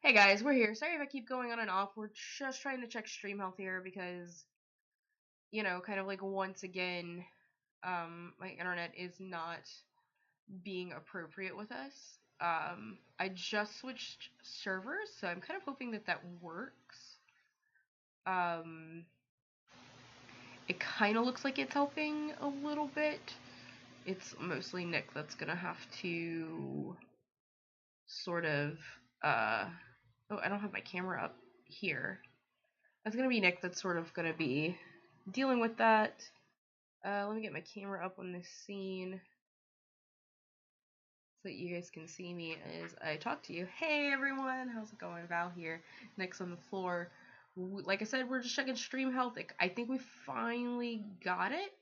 Hey guys, we're here. Sorry if I keep going on and off. We're just trying to check stream health here because, kind of like once again, my internet is not being appropriate with us. I just switched servers, so I'm kind of hoping that works. It kind of looks like it's helping a little bit. It's mostly Nick that's gonna have to sort of, oh, I don't have my camera up here. That's gonna be Nick that's sort of gonna be dealing with that. Let me get my camera up on this scene so that you guys can see me as I talk to you. Hey everyone, how's it going? Val here. Nick's on the floor. Like I said, we're just checking stream health. I think we finally got it.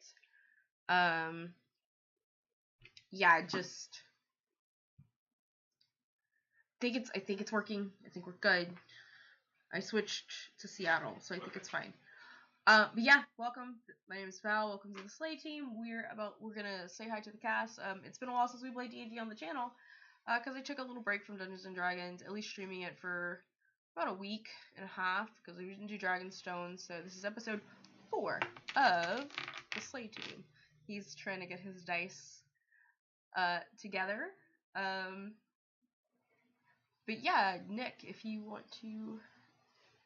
Yeah, I think it's working. I think we're good. I switched to Seattle, so I think it's fine. But yeah, welcome. My name is Val. Welcome to the Slay Team. We're gonna say hi to the cast. It's been a while since we played D&D on the channel, because I took a little break from Dungeons and Dragons, at least streaming it for about a week and a half, because we didn't do Dragonstone. So this is episode 4 of the Slay Team. He's trying to get his dice together. But yeah, Nick, if you want to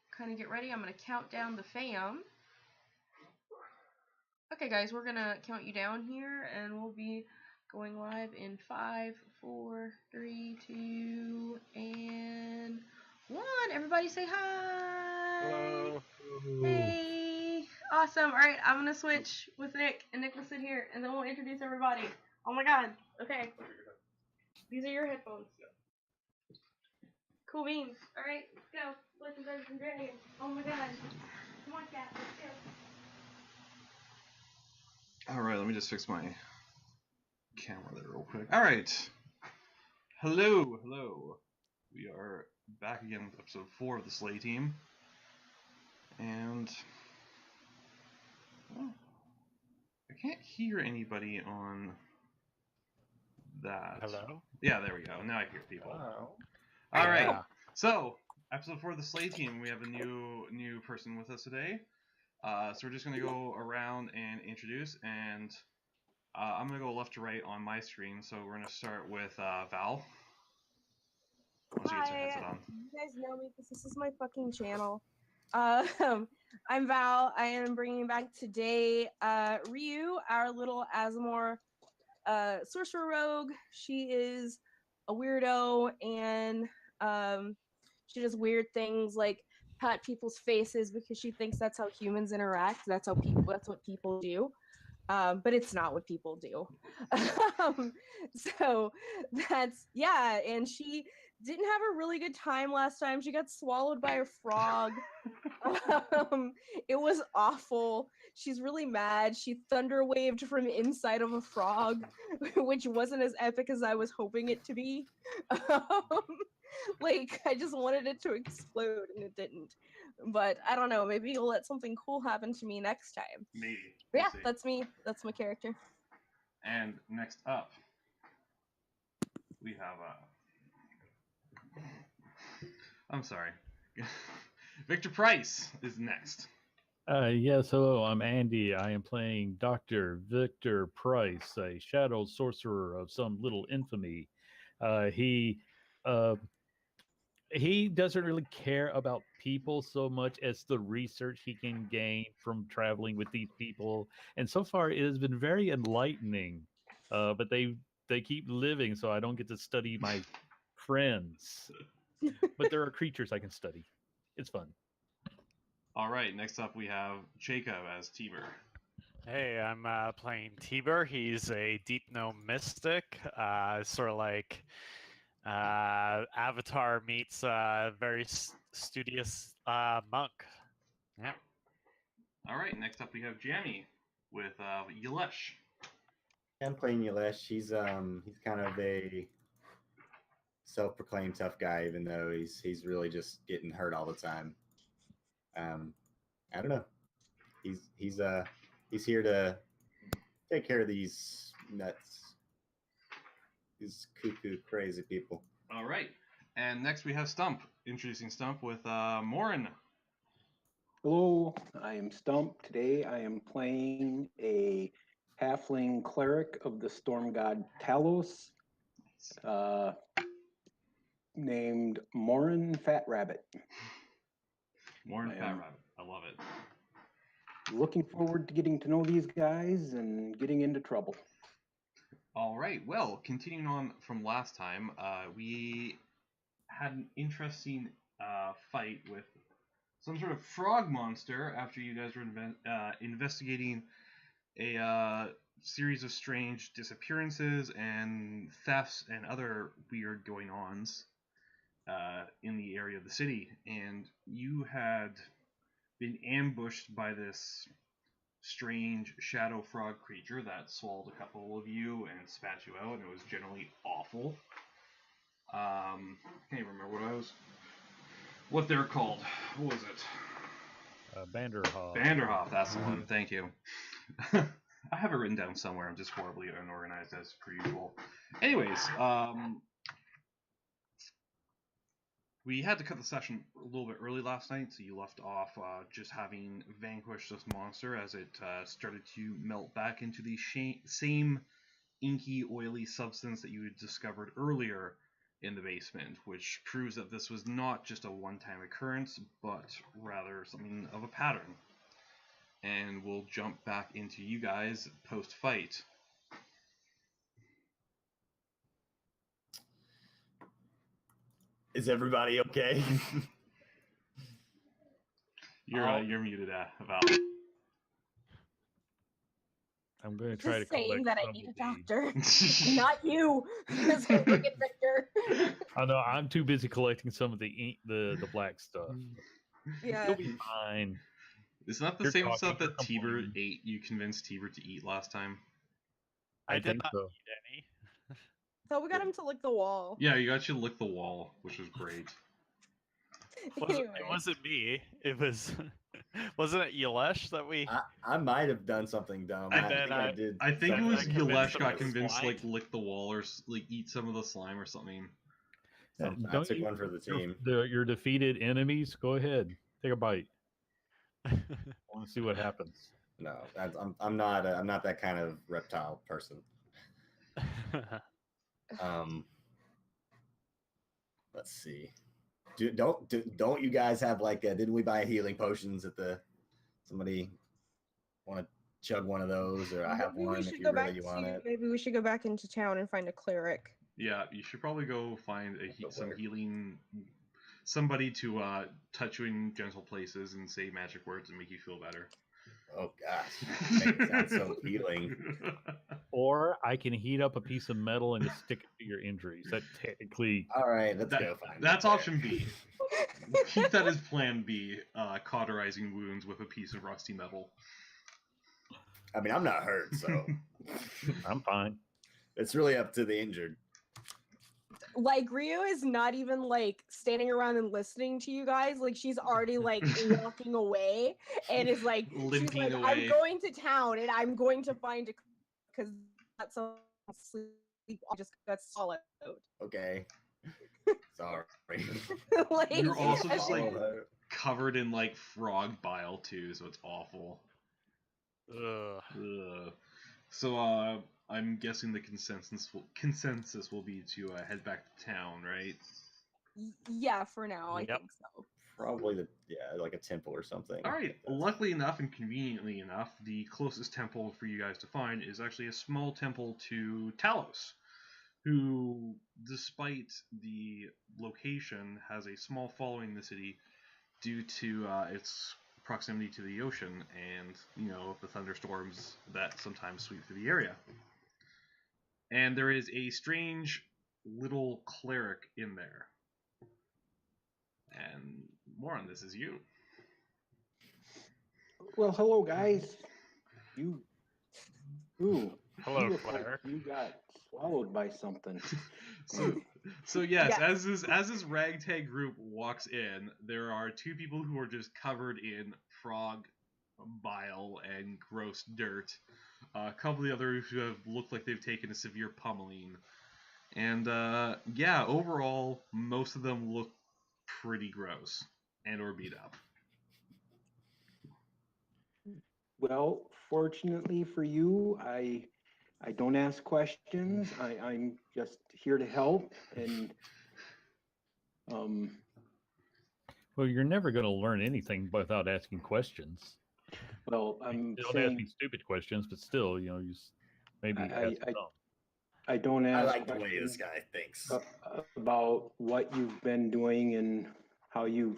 kind of get ready, I'm gonna count down the fam. Okay, guys, we're gonna count you down here, and we'll be going live in 5, 4, 3, 2, and 1. Everybody say hi! Hello! Hey! Awesome. Alright, I'm gonna switch with Nick, and Nick will sit here, and then we'll introduce everybody. Oh my god. Okay. These are your headphones. Cool beans. Alright, let's go. Let's go some dragons. Oh my god. Come on, cat. Let's go. Alright, let me just fix my camera there real quick. Alright. Hello. We are back again with episode 4 of the Slay Team. And well, I can't hear anybody on that. Hello? Yeah, there we go. Now I hear people. Oh. Alright. Yeah. So, episode 4 of the Slay Team, we have a new person with us today. So we're just gonna go around and introduce, and I'm going to go left to right on my screen, so we're going to start with Val. Once you get your headset on. You guys know me because this is my fucking channel. I'm Val. I am bringing back today Ryu, our little Azamor sorcerer rogue. She is a weirdo, and she does weird things like pat people's faces because she thinks that's how humans interact. That's what people do. But it's not what people do. So that's, yeah, and she didn't have a really good time last time. She got swallowed by a frog. It was awful. She's really mad. She thunder waved from inside of a frog, which wasn't as epic as I was hoping it to be. Like, I just wanted it to explode, and it didn't. But I don't know, maybe you'll let something cool happen to me next time. Maybe. But yeah, that's me. That's my character. And next up, we have I'm sorry. Victor Price is next. Yes, hello, I'm Andy. I am playing Dr. Victor Price, a shadow sorcerer of some little infamy. He doesn't really care about people so much as the research he can gain from traveling with these people. And so far, it has been very enlightening. But they keep living, so I don't get to study my friends. But there are creatures I can study. It's fun. All right, next up we have Jacob as Tiber. Hey, I'm playing Tiber. He's a deep gnome mystic, sort of like Avatar meets a very studious monk. Yeah. All right, next up we have Jamie with Yalesh. I'm playing Yalesh. He's kind of a self-proclaimed tough guy, even though he's really just getting hurt all the time. I don't know. He's here to take care of these nuts, these cuckoo crazy people. All right, And next we have Stump. Introducing Stump with Morin. Hello, I am Stump. Today I am playing a halfling cleric of the storm god Talos, named Morin Fat Rabbit. Morin I Fat am- Rabbit. I love it. Looking forward to getting to know these guys and getting into trouble. All right. Well, continuing on from last time, we had an interesting fight with some sort of frog monster after you guys were investigating a series of strange disappearances and thefts and other weird going-ons in the area of the city. And you had been ambushed by this strange shadow frog creature that swallowed a couple of you and spat you out, and it was generally awful. I can't even remember what they're called. What was it? Vanderhoff. Vanderhoff, that's the one. Thank you. I have it written down somewhere. I'm just horribly unorganized as per usual. Anyways, we had to cut the session a little bit early last night, so you left off just having vanquished this monster as it started to melt back into the same inky, oily substance that you had discovered earlier in the basement, which proves that this was not just a one-time occurrence, but rather something of a pattern. And we'll jump back into you guys post-fight. Is everybody okay? You're muted, Val. I'm going to try to Just saying collect that I some need of a the- doctor, not you, Mr. Wicked Victor. I know I'm too busy collecting some of the ink, the black stuff. Yeah. You'll be fine. Isn't that the You're same talking, stuff you're that Tiber complaining. ate? You convinced Tiber to eat last time? I did think not so. eat any. So we got him to lick the wall. Yeah, you got you to lick the wall, which was great. Anyway. It wasn't me. It was. Wasn't it Yelesh that we? I might have done something dumb. And I then think I did. I think it something was I convinced Yelesh him got to convinced to slide. lick the wall or eat some of the slime or something. something. I Don't took you- one for the team. Your defeated enemies. Go ahead, take a bite. I want to see what happens. No, I'm not that kind of reptile person. Let's see. Don't you guys have like? Didn't we buy healing potions at the? Somebody want to chug one of those, or I have Maybe we one should if go you back really want to- it. Maybe we should go back into town and find a cleric. Yeah, you should probably go find some Where? healing, somebody to touch you in gentle places and say magic words and make you feel better. Oh gosh, make it sound so appealing. Or I can heat up a piece of metal and just stick it to your injuries. That technically, All right, let's go find. That's it. option B. Keep that as plan B, cauterizing wounds with a piece of rusty metal. I mean, I'm not hurt, so I'm fine. it's really up to the injured. Like Rio is not even like standing around and listening to you guys. Like she's already like walking away and is like she's Limping like, away. I'm going to town and I'm going to find a because that's some sleep. I just got solid. Okay, sorry. Like, You're also just like Follow covered in like frog bile too, so it's awful. Ugh. Ugh. So I'm guessing the consensus will be to head back to town, right? yeah, for now I Yep. think so. probably like a temple or something. All right. Luckily enough and conveniently enough, the closest temple for you guys to find is actually a small temple to Talos, who, despite the location, has a small following in the city due to its proximity to the ocean and, the thunderstorms that sometimes sweep through the area. And there is a strange little cleric in there. And more on this is you. Well, hello guys. Ooh, Hello, you look like cleric. you got swallowed by something. So yes, Yes. as this ragtag group walks in, there are two people who are just covered in frog bile and gross dirt. A couple of the others who have looked like they've taken a severe pummeling. And yeah, overall, most of them look pretty gross and or beat up. Well, fortunately for you, I don't ask questions. I'm just here to help, and um, Well, you're never going to learn anything without asking questions. well, I'm Don't ask me saying stupid questions, but still, you know, you maybe I ask some. I don't I ask like the way questions this guy thinks. about what you've been doing and how you've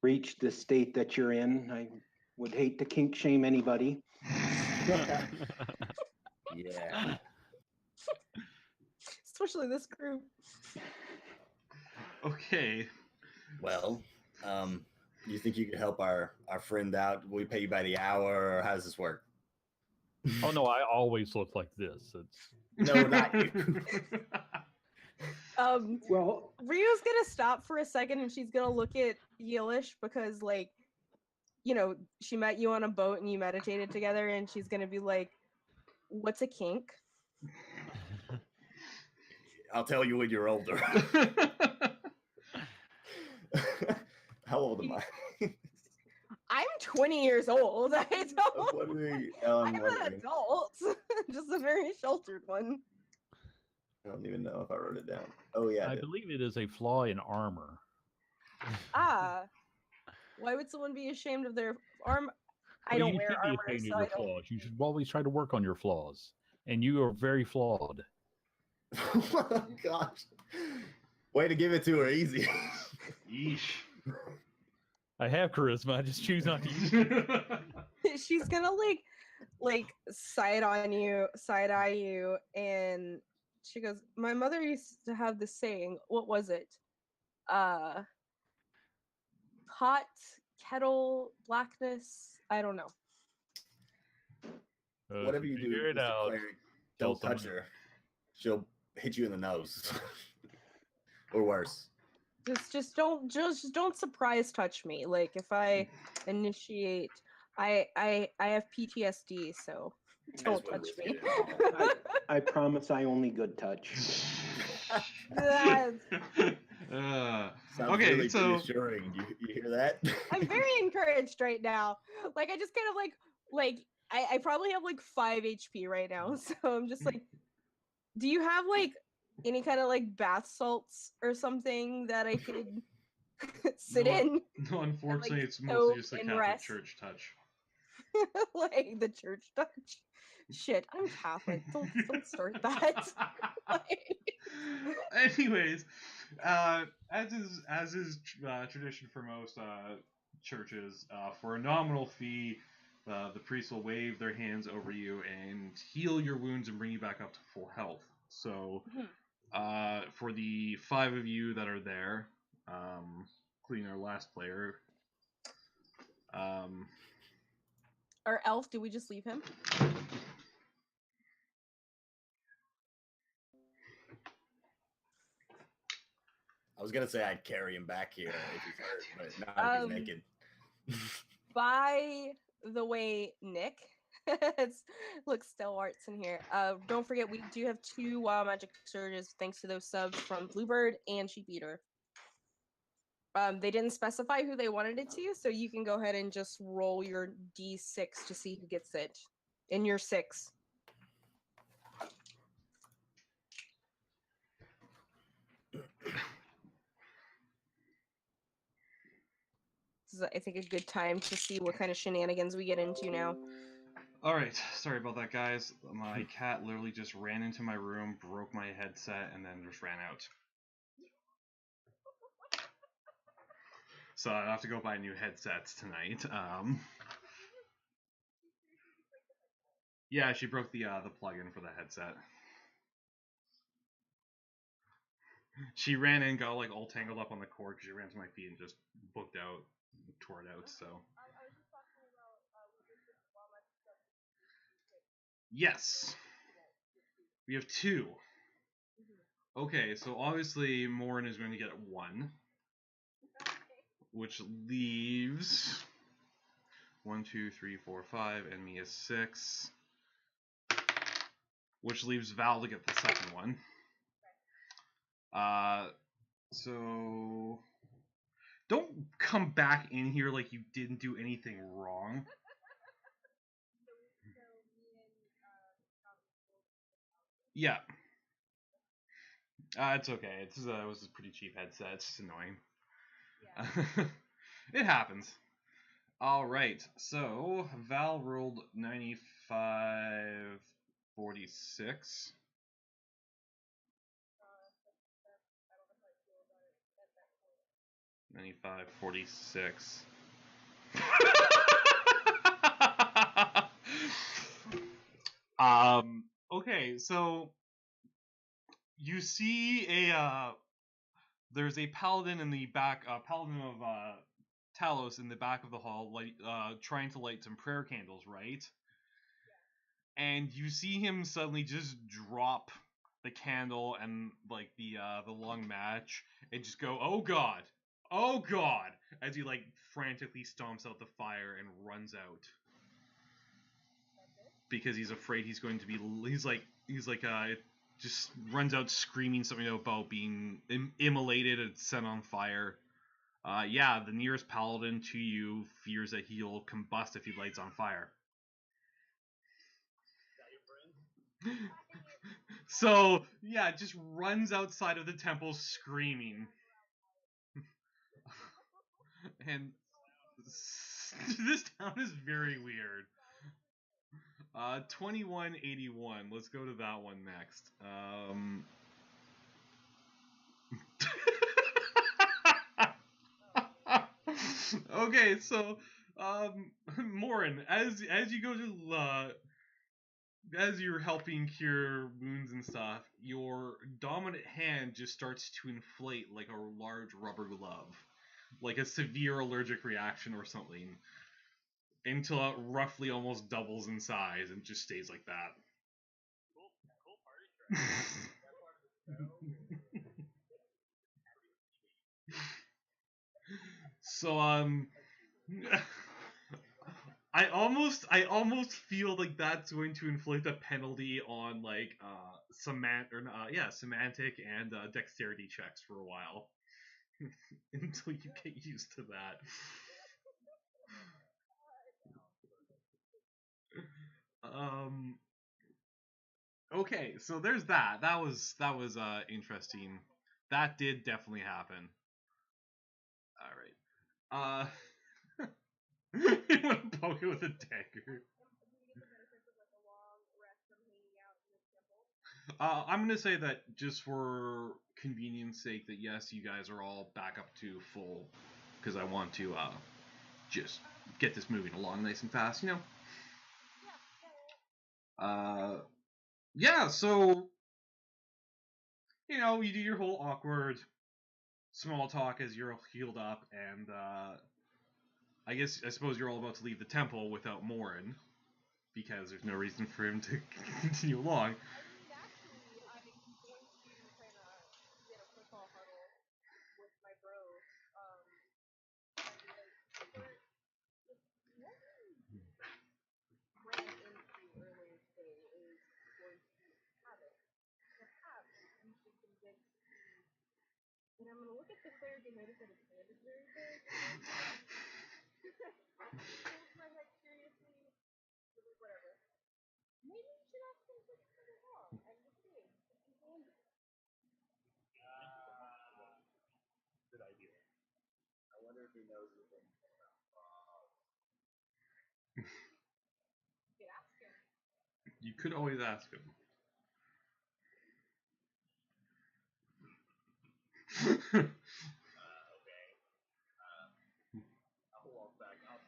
reached the state that you're in. I would hate to kink shame anybody. Yeah. Especially this group. Okay. Well, you think you could help our friend out? Will we pay you by the hour, or how does this work? Oh no, I always look like this. It's No, not you. Well, Ryu's gonna stop for a second and she's gonna look at Yeelish because, like, you know, she met you on a boat and you meditated together, and she's gonna be like, "What's a kink?" I'll tell you when you're older. How old am I? I'm 20 years old. I don't. What are we? I'm an adult, just a very sheltered one. I don't even know if I wrote it down. Oh yeah, I I did. believe it is a flaw in armor. Ah, why would someone be ashamed of their arm? I Well, don't you wear should be armor, ashamed of so I your don't. flaws. You should always try to work on your flaws, and you are very flawed. Oh, gosh. Way to give it to her easy. Yeesh. I have charisma. I just choose not to use it. She's gonna like side eye you, and she goes, "My mother used to have this saying. What was it? Pot, kettle, blackness. I don't know." Whatever If you do, figure it Mr. out. Cleric, tell don't touch someone her. She'll hit you in the nose. Or worse. Just don't surprise touch me. Like, if I initiate, I have PTSD, so don't wouldn't touch risk me. it at all. I promise I only good touch. That's- Sounds Okay, really so reassuring. You hear that? I'm very encouraged right now. Like, I just kind of like I probably have like 5 HP right now, so I'm just like, do you have like any kind of like bath salts or something that I could sit No, in? no, unfortunately, it's soak mostly just the and Catholic rest. Church touch. Like the church touch. Shit, I'm Catholic. Don't start that. Like, Anyways, as is tradition for most churches, for a nominal fee, the priest will wave their hands over you and heal your wounds and bring you back up to full health. So, for the 5 of you that are there, including our last player, our elf, do we just leave him? I was gonna say I'd carry him back here if he's hurt, but not if he's naked. By the way, Nick, look, Stalwart's in here. Don't forget, we do have 2 Wild Magic Surges thanks to those subs from Bluebird and Sheep Eater. They didn't specify who they wanted it to, so you can go ahead and just roll your d6 to see who gets it in your 6. This is, I think, a good time to see what kind of shenanigans we get into now. Alright, sorry about that, guys. My cat literally just ran into my room, broke my headset, and then just ran out. So I have to go buy new headsets tonight. Yeah, she broke the plug-in for the headset. She ran in, got like all tangled up on the cord because she ran to my feet and just booked out, tore it out. So. Yes. We have 2. Okay, so obviously Morin is going to get 1. Which leaves 1, 2, 3, 4, 5, and me is 6. Which leaves Val to get the second one. So don't come back in here like you didn't do anything wrong. Yeah. It's okay. It was a pretty cheap headset. It's just annoying. It happens. All right. So Val rolled 9546. $95.46. Okay, so you see there's a paladin in the back, paladin of Talos in the back of the hall, trying to light some prayer candles, right? And you see him suddenly just drop the candle and like the long match and just go, "Oh God, oh God!" as he like frantically stomps out the fire and runs out because he's afraid he's going to be. Just runs out screaming something about being immolated and set on fire. Yeah, the nearest paladin to you fears that he'll combust if he lights on fire. So, yeah, just runs outside of the temple screaming. And this town is very weird. 2181. Let's go to that one next. Okay, so Morin, as you go to as you're helping cure wounds and stuff, your dominant hand just starts to inflate like a large rubber glove, like a severe allergic reaction or something, until it roughly almost doubles in size and just stays like that. So I almost feel like that's going to inflict a penalty on like semantic and dexterity checks for a while until you get used to that. Okay, so there's that. That was interesting. That did definitely happen. All right. You want to poke it with a dagger. I'm gonna say that just for convenience sake, that yes, you guys are all back up to full, because I want to just get this moving along nice and fast, you know. Yeah. So you know, you do your whole awkward small talk as you're healed up, and I suppose you're all about to leave the temple without Morin, because there's no reason for him to continue along. And I'm gonna look at the cleric and notice that his hand is very big. Holds my head seriously. Whatever. Maybe you should ask him to come along. I'm just saying. Good idea. I wonder if he knows anything. You could ask him. You could always ask him. Okay. I'll walk back up,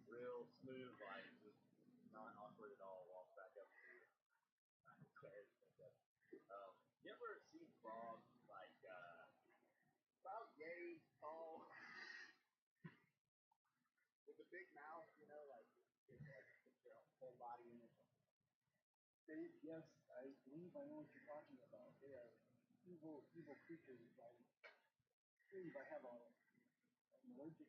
real smooth, like just not awkward at all. Walk back up to Claire's. You ever see frogs like about yay tall with a big mouth? You know, like put their whole body in it. Yes, I believe I know what you're talking about. They are evil creatures. I believe I have an allergic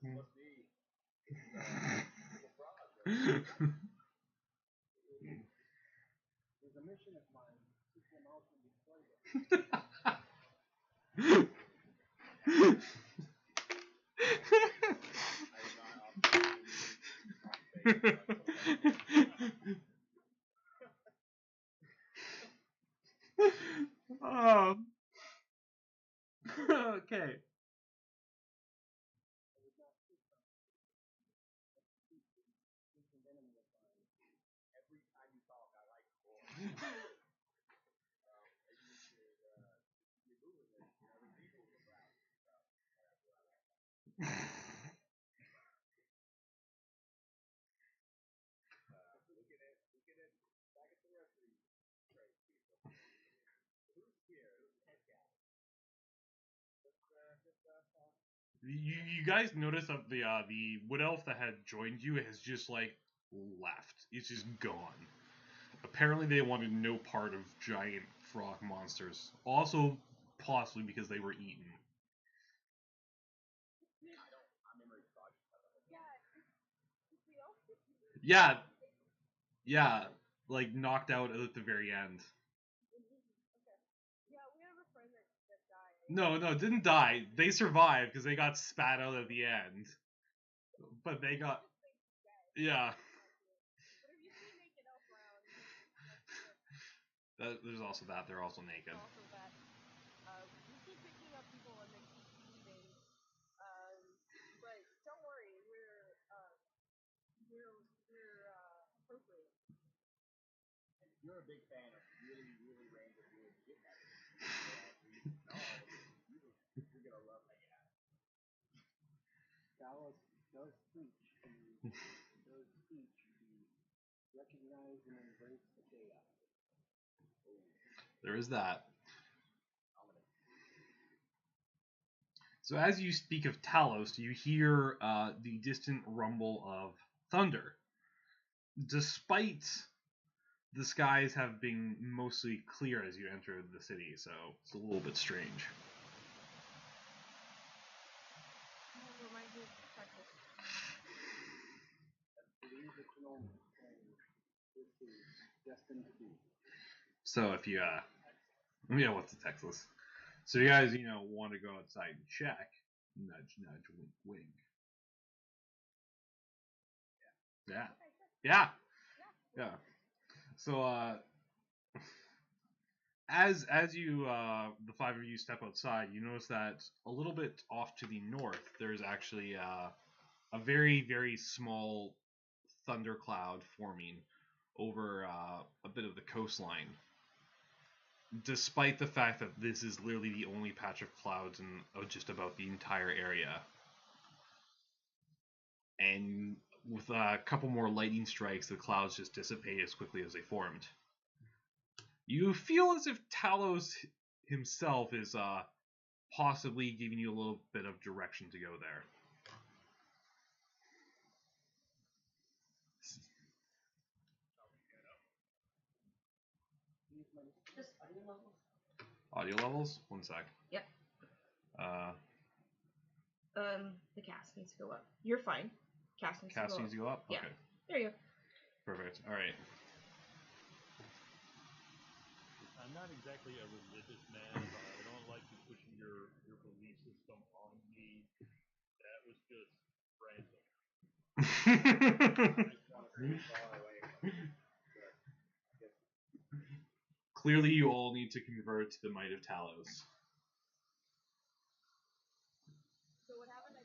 must be. It's a mission of mine to come out and destroy them. Okay. Every time you talk, I like more. You guys notice that the wood elf that had joined you has just like left. It's just gone. Apparently, they wanted no part of giant frog monsters. Also, possibly because they were eaten. Yeah, yeah, like knocked out at the very end. Yeah, we have a friend that died. No, didn't die. They survived because they got spat out at the end. But they got, yeah. But if you see a naked elf around, There's also that. They're also naked. also that we keep picking up people and they keep leaving. But don't worry, we're appropriate. You're a big fan of really, really random weird shit happening. No, you're gonna love hanging out. Dallas does preach to recognize and embrace the chaos. There is that. So as you speak of Talos, you hear the distant rumble of thunder. Despite the skies have been mostly clear as you enter the city, so it's a little bit strange. So if you yeah, what's the Texas? So you guys, want to go outside and check. Nudge, nudge, wink, wink. Yeah. So as you the five of you step outside, you notice that a little bit off to the north, there's actually a very, very small thundercloud forming over a bit of the coastline. Despite the fact that this is literally the only patch of clouds in just about the entire area. And with a couple more lightning strikes, the clouds just dissipate as quickly as they formed. You feel as if Talos himself is possibly giving you a little bit of direction to go there. Just audio levels. Audio levels? One sec. Yep. The cast needs to go up. You're fine. Cast needs Cast to go needs up. to go up? Yeah. Okay. There you go. Perfect. Alright. I'm not exactly a religious man, but I don't like you pushing your belief system on me. That was just random. Clearly, you all need to convert to the might of Talos. So what happened?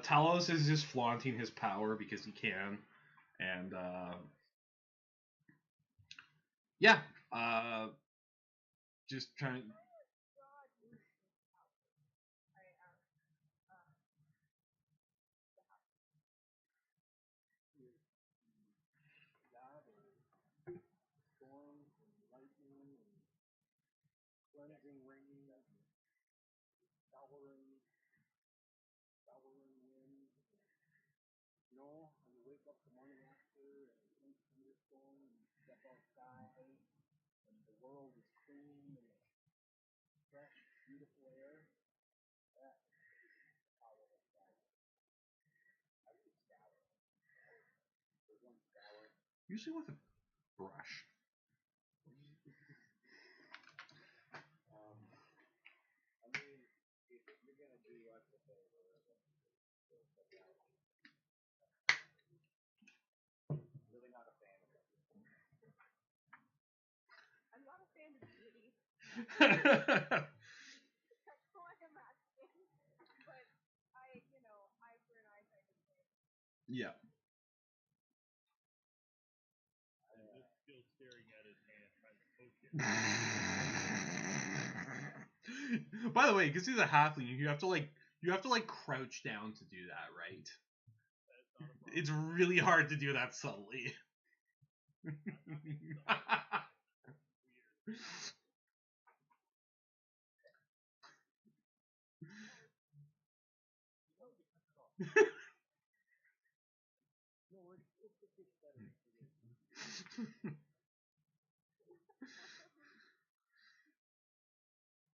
Talos is just flaunting his power because he can, and just trying. Cleansing rain, showering wind. When you wake up the morning after and think thunderstorm and you step outside and the world is clean and fresh, beautiful air. usually with a brush. I'm not a fan of beauty. Yeah. That's why I'm asking. But eye for an eye type of thing. And just still staring at his hand, trying to poke it. By the way, because he's a halfling, you have to like crouch down to do that, right? It's really hard to do that subtly.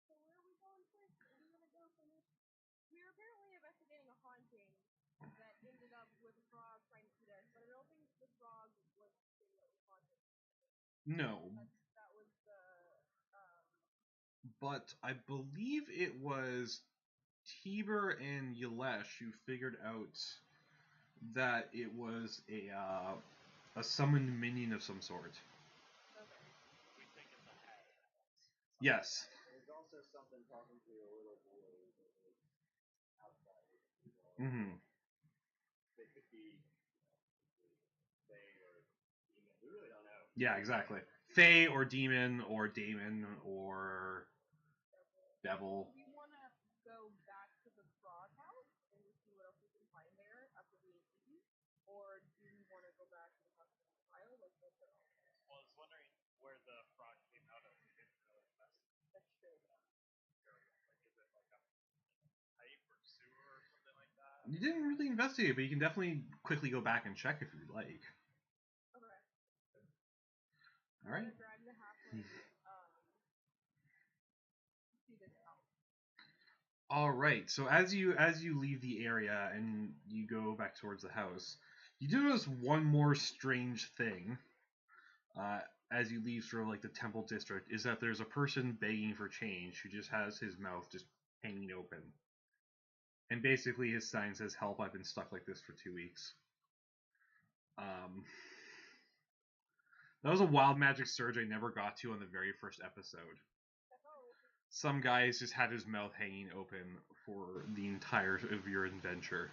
So where are we going first? Where are we gonna go from this? We were apparently investigating a haunting that ended up with a frog trying to eat us, but I don't think the frog was the thing that was haunted. No, That was the but I believe it was Tiber and Yelesh who figured out that it was a summoned minion of some sort. We think it's a hat. Yes. There's also something talking to a little boy outside. Mm-hmm. They could be Fae or demon. We really don't know. Yeah, exactly. Fae or demon or daemon or devil. Do we want to go back to the frog house and see what else we can find there after being eaten, or do we want to go back to the house of the child? Like, what's our option? Well, I was wondering where the frog came out of. We didn't really investigate. That's true. Like, is it like a pipe or sewer or something like that? You didn't really investigate, but you can definitely quickly go back and check if you'd like. Okay. All right. I'm gonna drag the halfling to this house. All right. So as you leave the area and you go back towards the house, you do notice one more strange thing. As you leave sort of like the temple district, is that there's a person begging for change who just has his mouth just hanging open, and basically his sign says, "Help! I've been stuck like this for 2 weeks." That was a wild magic surge I never got to on the very first episode. Some guys just had his mouth hanging open for the entire of your adventure.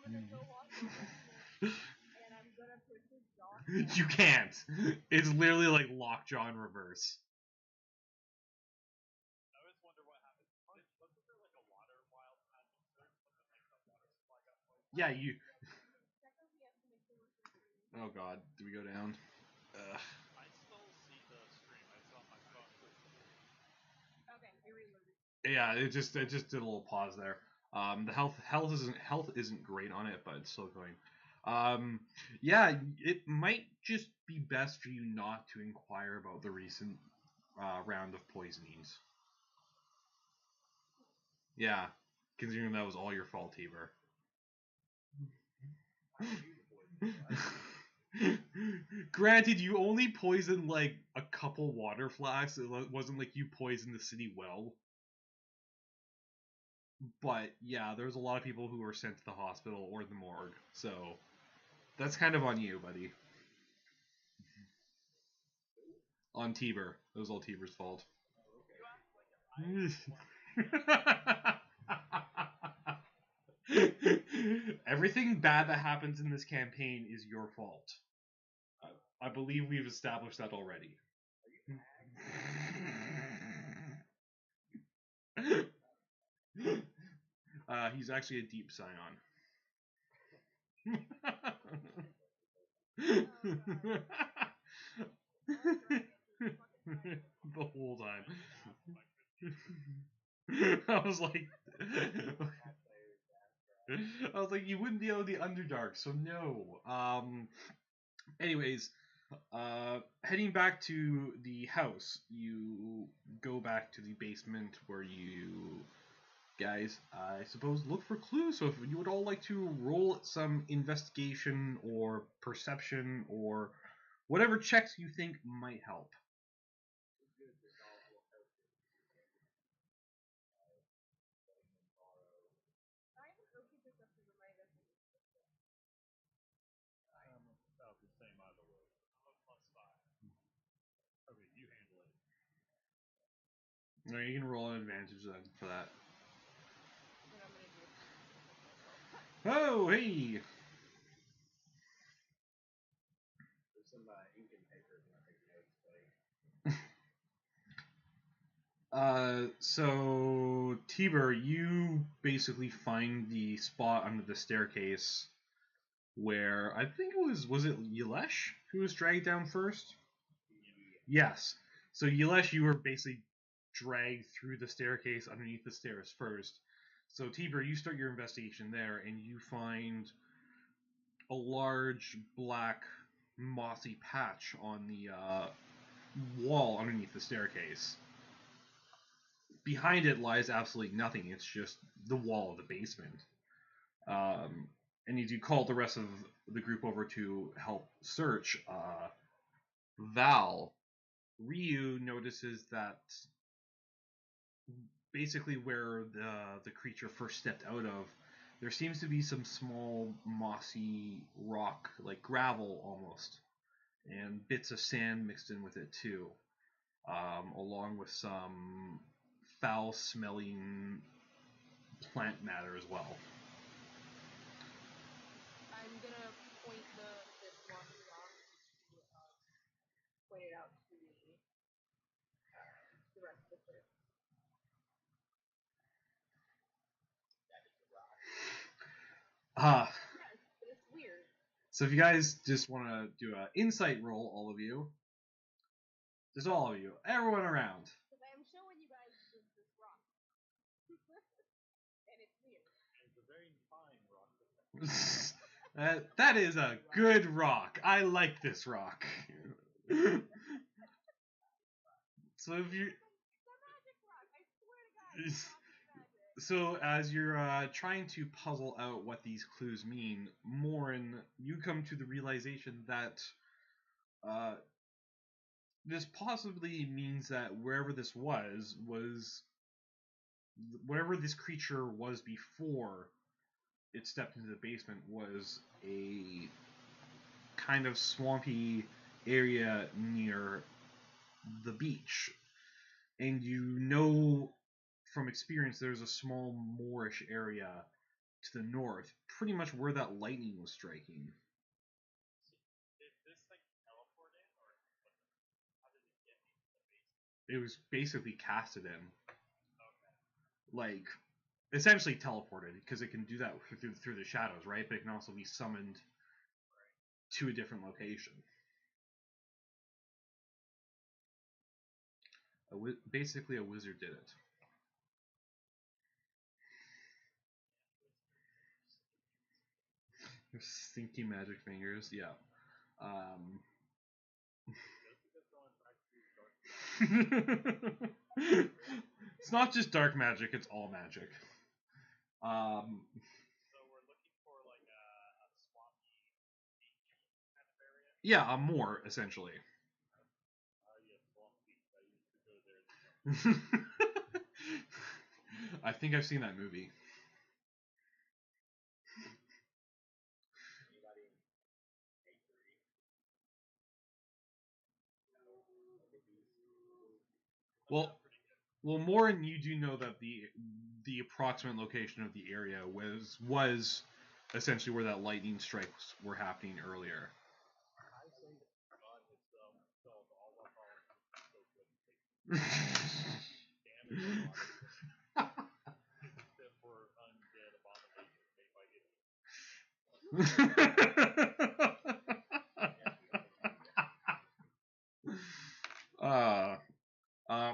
I'm gonna go walk over to him, and I'm gonna push his jaw. You can't. It's literally like lockjaw in reverse. I always wonder what happened. Wasn't there like a water wild magic surge? Something like the water supply got poisoned? Yeah, you. Oh god, do we go down? Ugh. I still see the stream. I saw my phone. Okay, here we go. Yeah, it just did a little pause there. The health isn't great on it, but it's still going. Yeah, it might just be best for you not to inquire about the recent round of poisonings. Yeah, considering that was all your fault, Tiber. Granted, you only poisoned like a couple water flasks. It wasn't like you poisoned the city well. But yeah, there's a lot of people who were sent to the hospital or the morgue. So that's kind of on you, buddy. On Tiber. It was all Tiber's fault. Everything bad that happens in this campaign is your fault. I believe we've established that already. He's actually a deep scion. The whole time. I was like, you wouldn't be able to the Underdark, so no. Anyways, heading back to the house, you go back to the basement where you guys, I suppose look for clues. So if you would all like to roll some investigation or perception or whatever checks you think might help. About the same either way. I'm a +5. Okay, you handle it. No, you can roll an advantage then for that. Oh, hey! There's some ink and paper in my notes, So Tiber, you basically find the spot under the staircase where I think was it Yelesh who was dragged down first? Yes. So Yelesh, you were basically dragged through the staircase underneath the stairs first. So Tiber, you start your investigation there, and you find a large black mossy patch on the wall underneath the staircase. Behind it lies absolutely nothing. It's just the wall of the basement. And as you call the rest of the group over to help search, Val, Ryu notices that basically where the creature first stepped out of, there seems to be some small mossy rock, like gravel almost, and bits of sand mixed in with it too, along with some foul-smelling plant matter as well. I'm gonna point this mossy rock to point it out to the rest of the group. Ah. Yes, but it's weird. So if you guys just want to do an insight roll, all of you, just all of you, everyone around. Because I am showing you guys this rock. And it's weird. It's a very fine rock. That is a good rock. I like this rock. So if you, It's a magic rock. I swear to God. It's magic. so as you're trying to puzzle out what these clues mean, Morin, you come to the realization that this possibly means that wherever this was whatever this creature was before it stepped into the basement was a kind of swampy area near the beach. And you know from experience there's a small moorish area to the north, pretty much where that lightning was striking. Did this thing teleport in, or how did it get into the basement? It was basically casted in. Okay. Like, essentially teleported, because it can do that through the shadows, right? But it can also be summoned to a different location. Basically, a wizard did it. Stinky magic fingers, yeah. It's not just dark magic; it's all magic. So we're looking for like a swampy beach kind of area. Yeah, a moor essentially. Yeah, swamp beach. I used to go there. I think I've seen that movie. Well, Morin, you do know that the approximate location of the area was essentially where that lightning strikes were happening earlier. I say that God has solved all of our damage except for undead abominations made by idiots.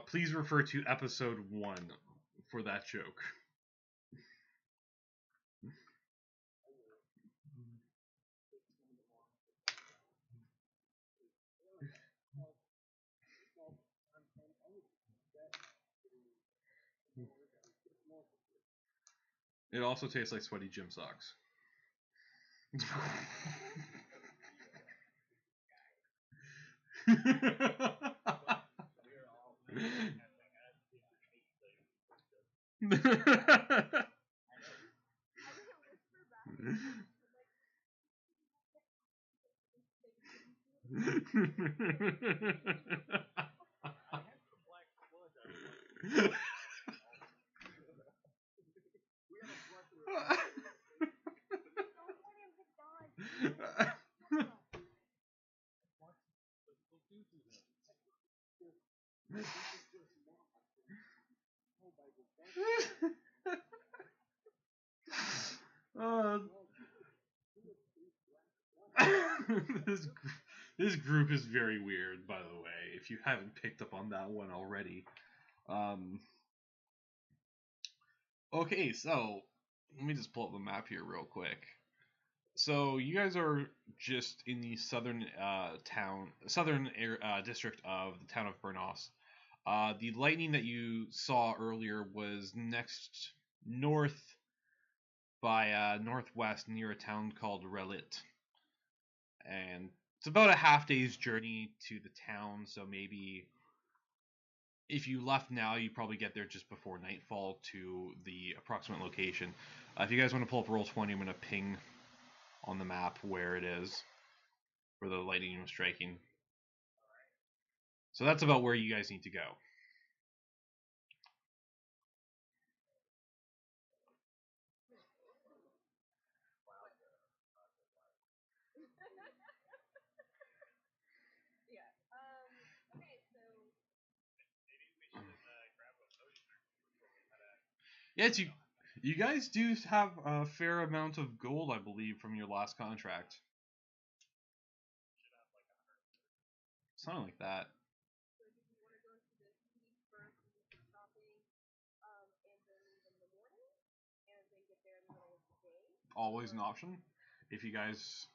Please refer to episode 1 for that joke. It also tastes like sweaty gym socks. Uh, this this group is very weird, by the way. If you haven't picked up on that one already. Okay, so let me just pull up the map here real quick. So you guys are just in the southern district of the town of Burnos. The lightning that you saw earlier was next north by northwest near a town called Relit. And it's about a half day's journey to the town, so maybe if you left now, you probably get there just before nightfall to the approximate location. If you guys want to pull up Roll20, I'm going to ping on the map where it is, where the lightning was striking. So that's about where you guys need to go. Yes, you guys do have a fair amount of gold, I believe, from your last contract. Something like that. Always an option. If you guys...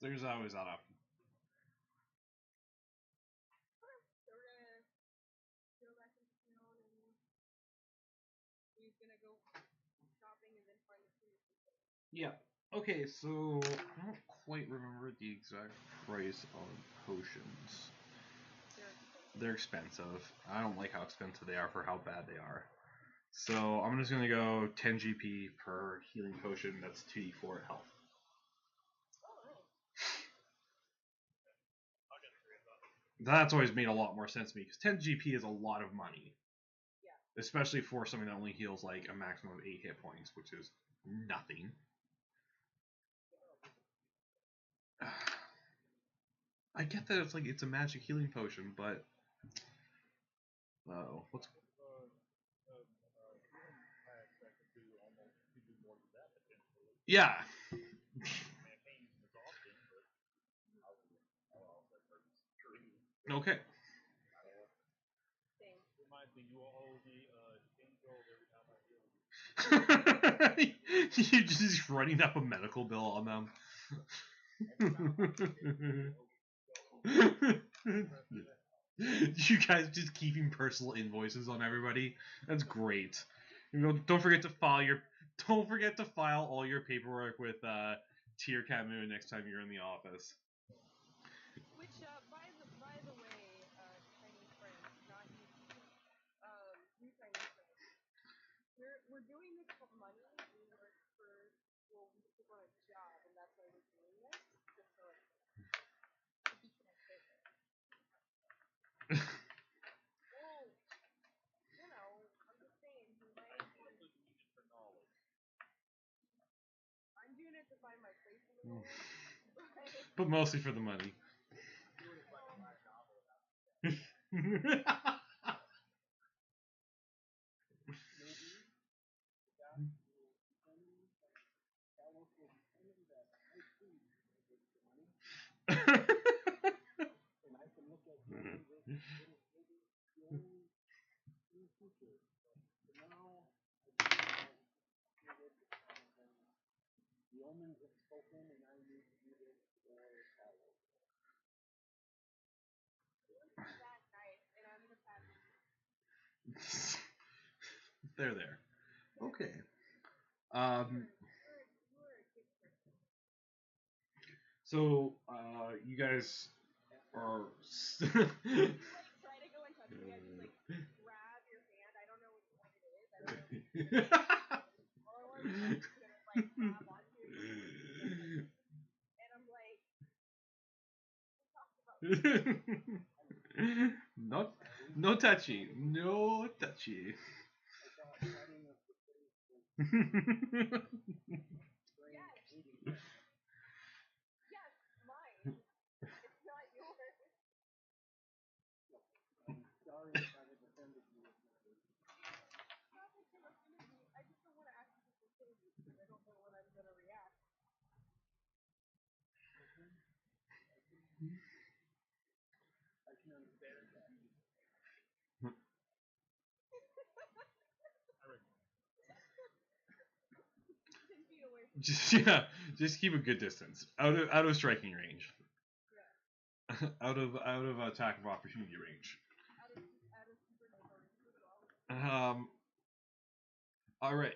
There's always that option. Yeah. Okay, so I don't quite remember the exact price of potions. They're expensive. I don't like how expensive they are for how bad they are. So I'm just gonna go 10 GP per healing potion. That's 2d4 health. That's always made a lot more sense to me because 10 GP is a lot of money. Especially for something that only heals like a maximum of 8 hit points, which is nothing. I get that it's a magic healing potion, but what's yeah. Okay. You're just running up a medical bill on them. You guys just keeping personal invoices on everybody. That's great. Don't forget to file all your paperwork with Tier Camus next time you're in the office. Which, by the way, Chinese friends, not you, you Chinese friends, we're doing this for money. We work for, we took on a job, and that's why we're doing this. Just so to be connected. Well, I'm just saying, I'm doing it to find my place in the world. But mostly for the money. and I can look at maybe this little maybe the only new feature. But now I feel like the omens have spoken, and I need to do this or follow. That night, and I'm gonna pass it. there. Okay. So you guys are. You like try to go and touch me, I just like grab your hand. I don't know which one it is. I don't know. All I want to do is gonna like grab onto your hand, and I'm like, Not, no touchy, no touchy. yes, mine. It's not yours. I'm sorry if I have offended you with my words. Not that you're offended me. I just don't want to ask you to offend you because I don't know when I'm gonna react. I can understand that. Just keep a good distance, out of striking range, out of attack of opportunity range. All right.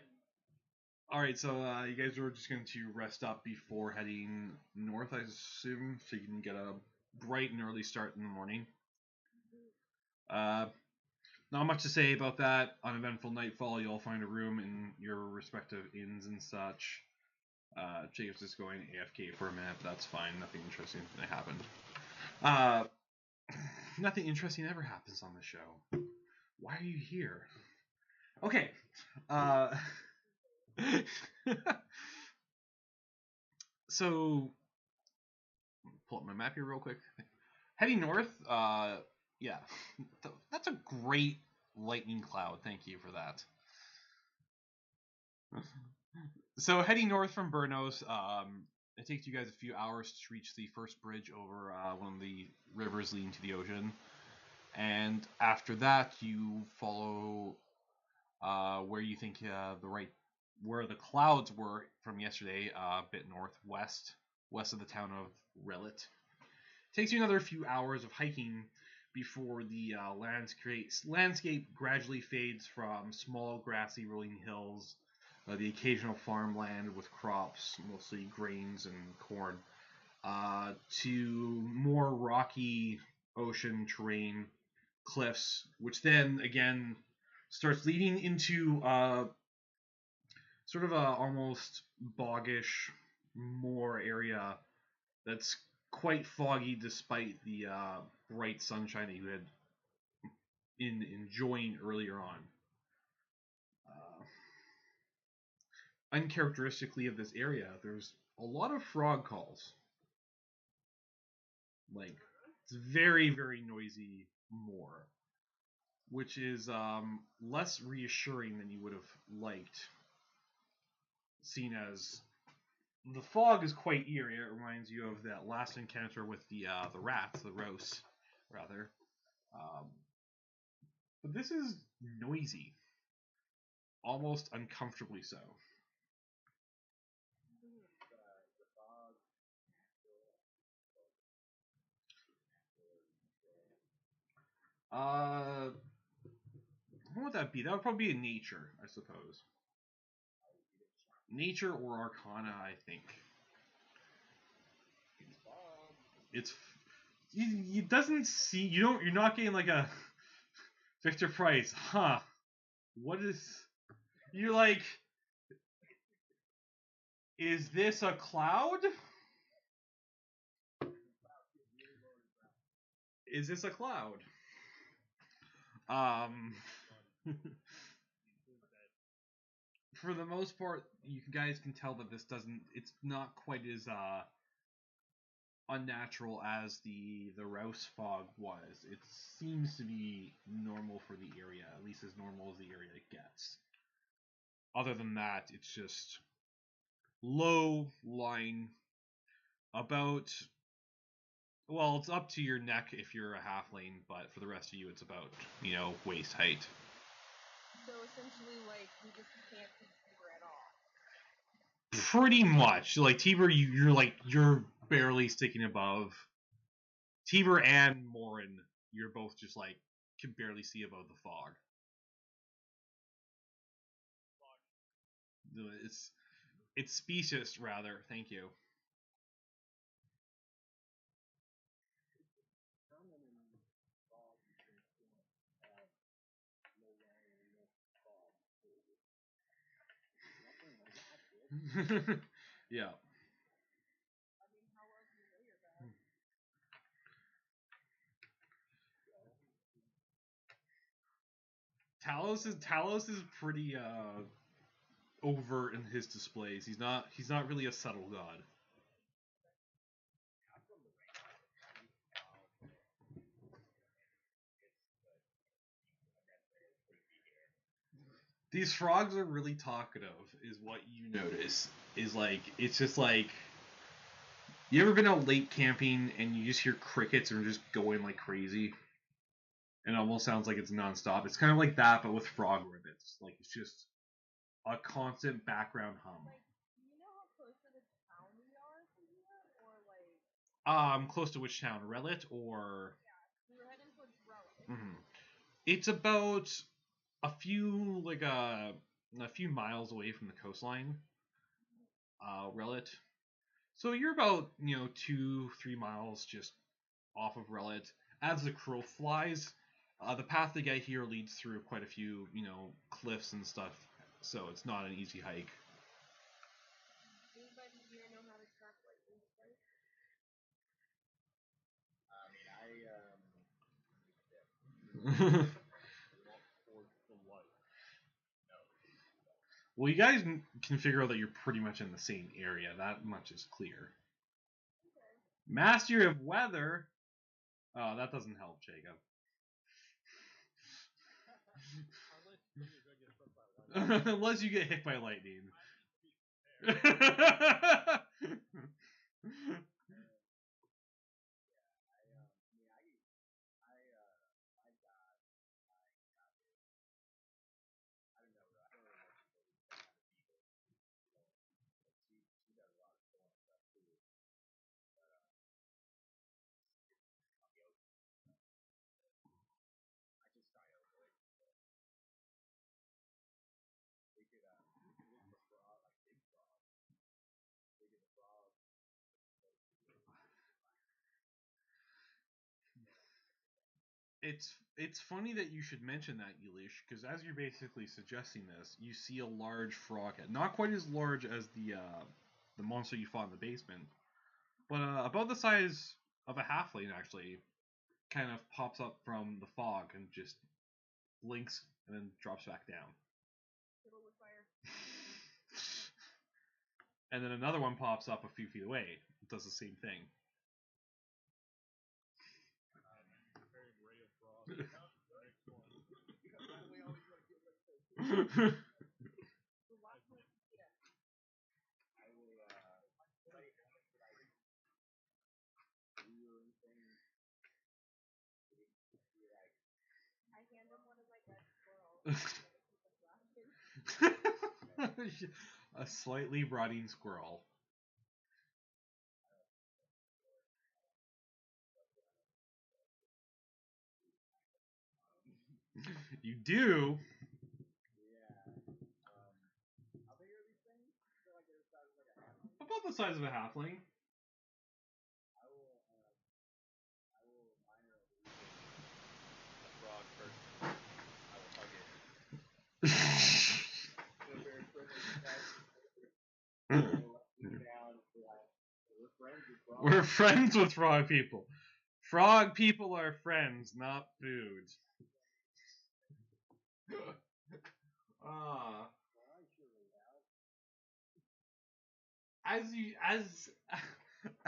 So you guys were just going to rest up before heading north, I assume, so you can get a bright and early start in the morning. Not much to say about that. Uneventful nightfall. You'll find a room in your respective inns and such. Jacob's just going AFK for a minute, but that's fine. Nothing interesting happened. Nothing interesting ever happens on the show. Why are you here? Okay. So, pull up my map here real quick. Heading north, yeah, that's a great lightning cloud. Thank you for that. So heading north from Burnos, it takes you guys a few hours to reach the first bridge over one of the rivers leading to the ocean, and after that you follow where you think where the clouds were from yesterday, a bit northwest, west of the town of Relit. Takes you another few hours of hiking before the landscape gradually fades from small grassy rolling hills, the occasional farmland with crops, mostly grains and corn, to more rocky ocean terrain, cliffs, which then again starts leading into sort of a almost boggish moor area that's quite foggy despite the bright sunshine that you had enjoying earlier on. Uncharacteristically of this area, there's a lot of frog calls. Like, it's very, very noisy moor, which is less reassuring than you would have liked, seen as the fog is quite eerie. It reminds you of that last encounter with the rats, the roast, rather. But this is noisy, almost uncomfortably so. What would that be? That would probably be in nature, I suppose. Nature or Arcana, I think. It doesn't see. You're not getting like a Victor Price, huh? What is? You're like, is this a cloud? Is this a cloud? For the most part, you guys can tell that it's not quite as unnatural as the Rouse fog was. It seems to be normal for the area, at least as normal as the area gets. Other than that, it's just low lying, about Well, it's up to your neck if you're a halfling, but for the rest of you, it's about, waist height. So essentially, like, we just can't see Tiber at all. Pretty much. Like, Tiber, you're barely sticking above. Tiber and Morin, you're both just, like, can barely see above the fog. It's specious, rather. Thank you. Yeah. Talos is pretty overt in his displays. He's not really a subtle god. These frogs are really talkative, is what you notice. Is like, it's just like, you ever been out late camping and you just hear crickets and just going like crazy? And it almost sounds like it's nonstop. It's kind of like that, but with frog ribbits. Like, it's just a constant background hum. Like, do you know how close to the town we are from here? Or, like... Close to which town? Relit or... Yeah, we were heading towards Relic. Mm-hmm. It's about a few miles away from the coastline. Relit. So you're about 2-3 miles just off of Relit. As the crow flies, the path to get here leads through quite a few cliffs and stuff. So it's not an easy hike. Anybody here know how to track lightning strikes? Well, you guys can figure out that you're pretty much in the same area. That much is clear. Okay. Mastery of weather. Oh, that doesn't help, Jacob. Unless you get hit by lightning. It's funny that you should mention that, Elish, because as you're basically suggesting this, you see a large frog head, not quite as large as the monster you fought in the basement, but about the size of a halfling, actually, kind of pops up from the fog and just blinks and then drops back down. Fiddle with fire. And then another one pops up a few feet away. It does the same thing. I hand him one of my dead squirrels. A slightly rotting squirrel. You do? About the size of a halfling. We're friends with frog people. Frog people are friends, not food.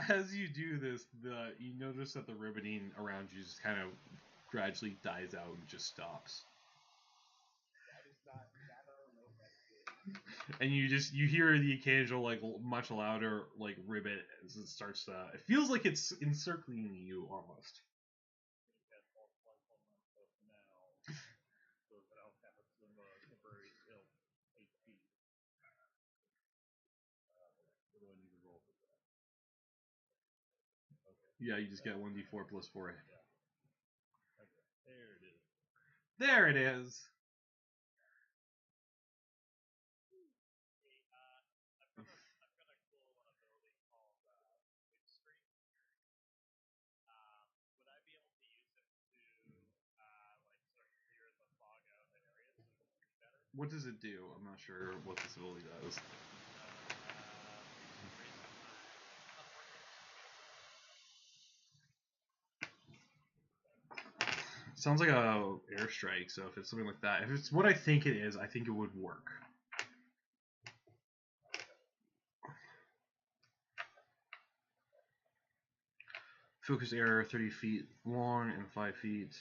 As you do this, you notice that the ribboning around you just kind of gradually dies out and just stops. And you hear the occasional like much louder like ribbit as it starts to. It feels like it's encircling you almost. Yeah, you just get 1d4 plus 4. There it is. What does it do? I'm not sure what this ability does. Sounds like a airstrike, so if it's something like that, if it's what I think it is, I think it would work. Focus area 30 feet long and 5 feet.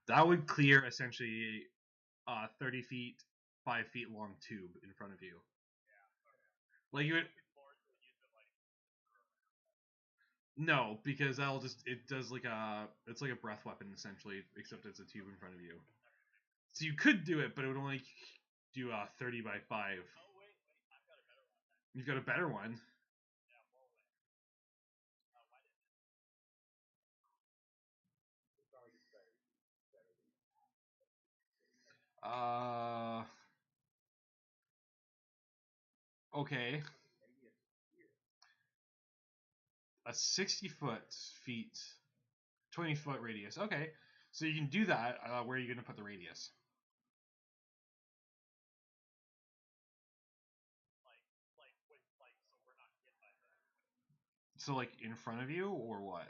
That would clear essentially 30 feet, 5 feet long tube in front of you. Like you would. No, because that'll it does it's like a breath weapon essentially, except it's a tube in front of you. So you could do it, but it would only do 30 by 5. You've got a better one. Okay. A 60 feet, 20-foot radius. Okay, so you can do that. Where are you going to put the radius? So like in front of you, or what?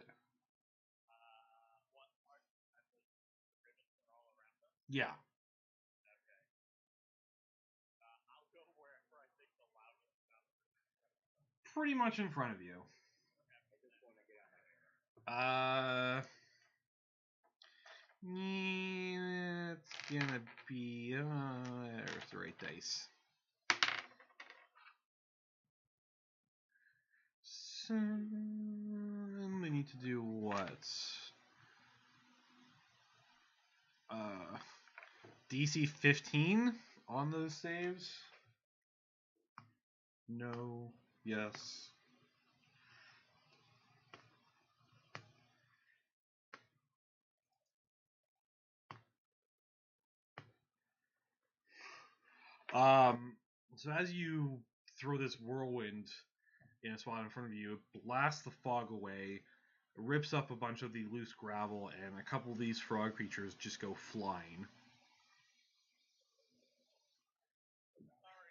Yeah. Pretty much in front of you. It's gonna be there's the right dice. So we need to do what? DC 15 on those saves. No. Yes. So as you throw this whirlwind in a spot in front of you, it blasts the fog away, rips up a bunch of the loose gravel, and a couple of these frog creatures just go flying.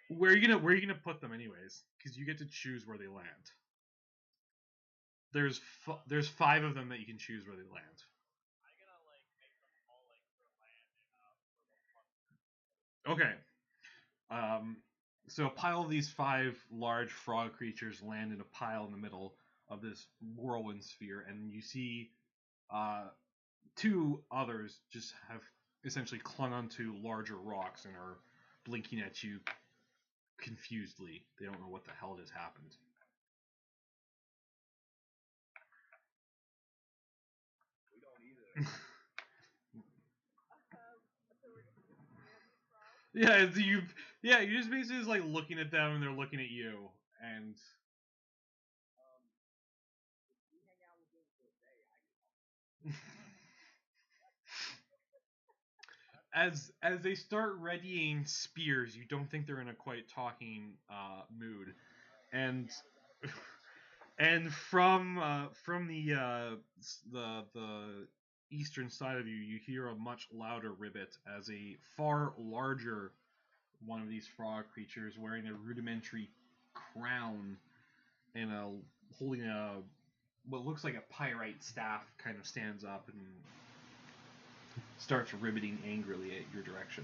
Where are you gonna put them anyways? Because you get to choose where they land. There's 5 of them that you can choose where they land. Okay. So a pile of these 5 large frog creatures land in a pile in the middle of this whirlwind sphere, and you see 2 others just have essentially clung onto larger rocks and are blinking at you confusedly. They don't know what the hell just happened. We don't either. You just basically just like looking at them and they're looking at you, and If we hang out with them for a day, I can as they start readying spears, you don't think they're in a quite talking mood, and from the eastern side of you, you hear a much louder ribbit as a far larger one of these frog creatures, wearing a rudimentary crown and holding what looks like a pyrite staff, kind of stands up and starts ribbiting angrily at your direction.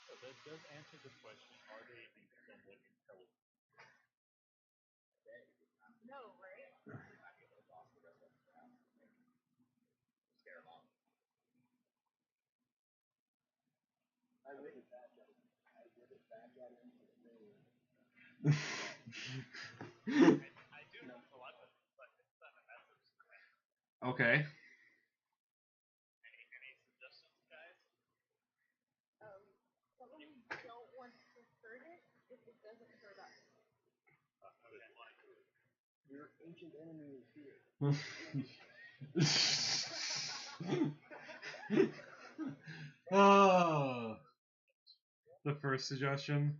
So that does answer the question: are they somewhat intelligent? No, right? I whip it back at him. I whip it back at him to the main. Okay. Something we don't want to hurt it if it doesn't hurt us. Your ancient enemy is here. Oh, the first suggestion.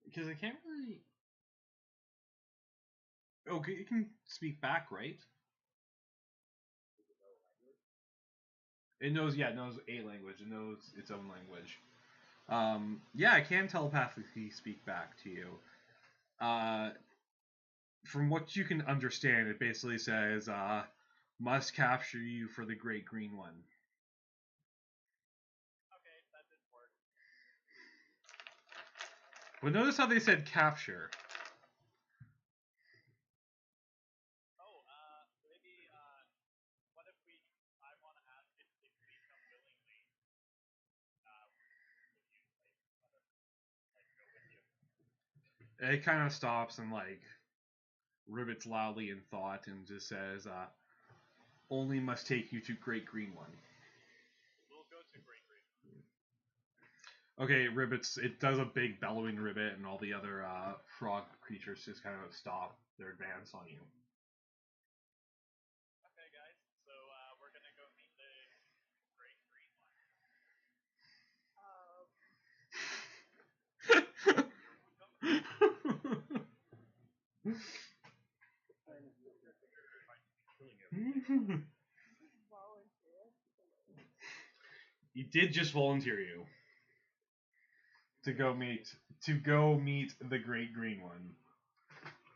Because I can't really. Okay, it can speak back, right? It knows, yeah, it knows a language. It knows its own language. Yeah, I can telepathically speak back to you. From what you can understand, it basically says, must capture you for the Great Green One. Okay, that didn't work. But notice how they said capture. Oh, maybe, what if I want to ask if we come willingly, would you, go with you? It kind of stops and, like, ribbits loudly in thought and just says, only must take you to Great Green One. We'll go to Great Green. Okay, ribbits, it does a big bellowing ribbit, and all the other frog creatures just kind of stop their advance on you. Okay, guys, so we're gonna go meet the Great Green He did just volunteer you to go meet the Great Green One.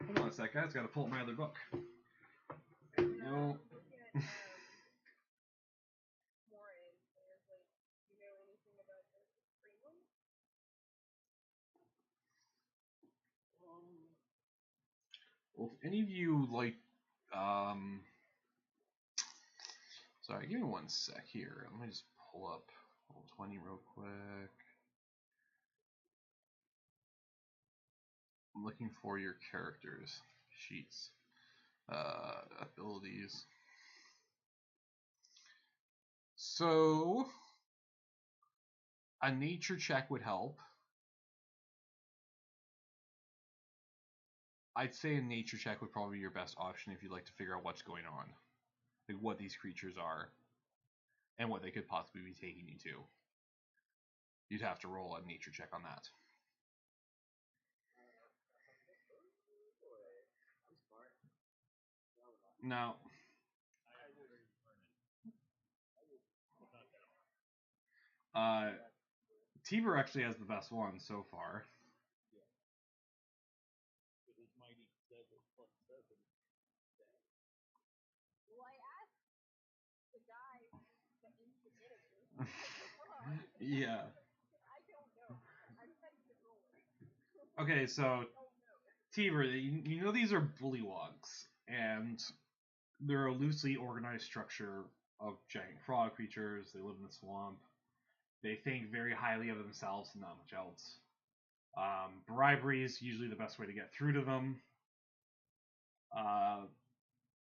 Hold on a sec, guys. Got to pull up my other book. There we go. Well, if any of you like, sorry, give me one sec here. Let me just pull up Roll20 real quick. I'm looking for your characters sheets, abilities. So a nature check would help. I'd say a nature check would probably be your best option if you'd like to figure out what's going on, like what these creatures are, and what they could possibly be taking you to. You'd have to roll a nature check on that. Now, Tiber actually has the best one so far. Yeah. Okay, so Tiber, you know these are bullywogs, and they're a loosely organized structure of giant frog creatures. They live in the swamp. They think very highly of themselves and not much else. Bribery is usually the best way to get through to them.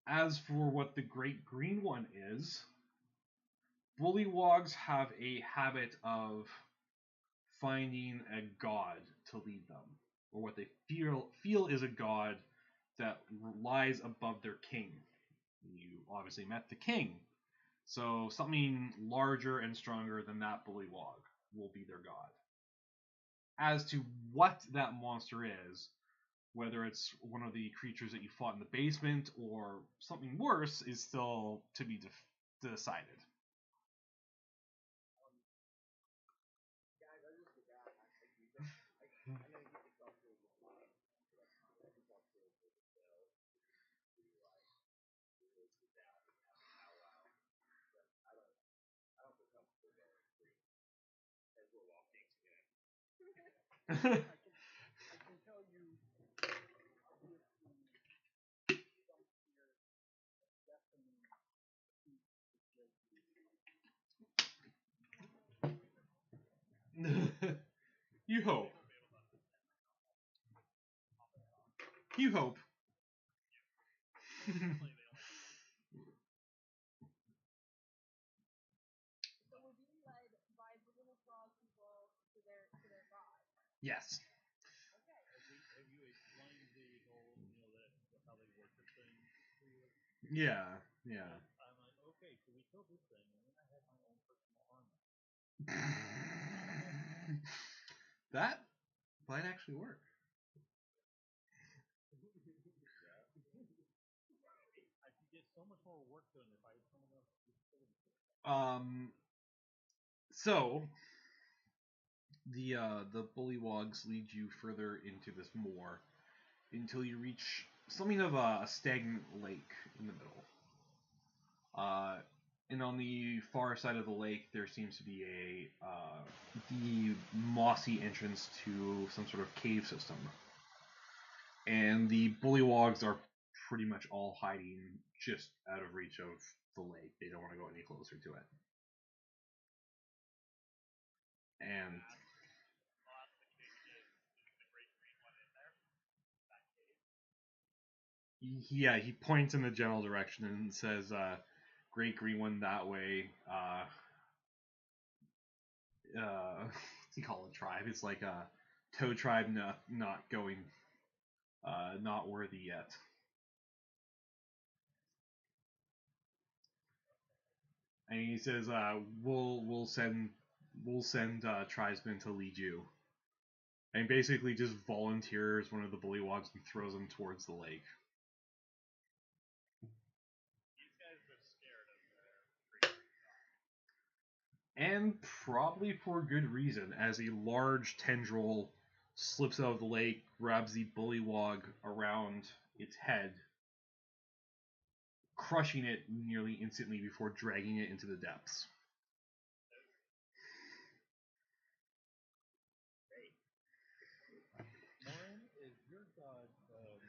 As for what the Great Green One is, bullywogs have a habit of finding a god to lead them, or what they feel is a god that lies above their king. You obviously met the king, so something larger and stronger than that bullywog will be their god. As to what that monster is, whether it's one of the creatures that you fought in the basement or something worse, is still to be decided. I can tell you, obviously, You hope. You hope. So we're being led by the little frog people to their god. Yes. Okay. Have you explained the whole, how they worship things to you? Yeah. Yeah. I'm like, okay, so we killed this thing, and then I had my own personal armor. That might actually work. I could get so much more work done if I had someone else to kill it. So the bullywogs lead you further into this moor until you reach something of a stagnant lake in the middle. And on the far side of the lake, there seems to be the mossy entrance to some sort of cave system. And the bullywogs are pretty much all hiding just out of reach of the lake. They don't want to go any closer to it. And yeah, he points in the general direction and says, "Great green one that way." What's he call a tribe? It's like a toad tribe, not going, not worthy yet. And he says, "We'll send tribesmen to lead you." And basically just volunteers one of the bullywogs and throws them towards the lake. These guys are scared of their And probably for good reason, as a large tendril slips out of the lake, grabs the bullywog around its head, crushing it nearly instantly before dragging it into the depths. Morin, is your god head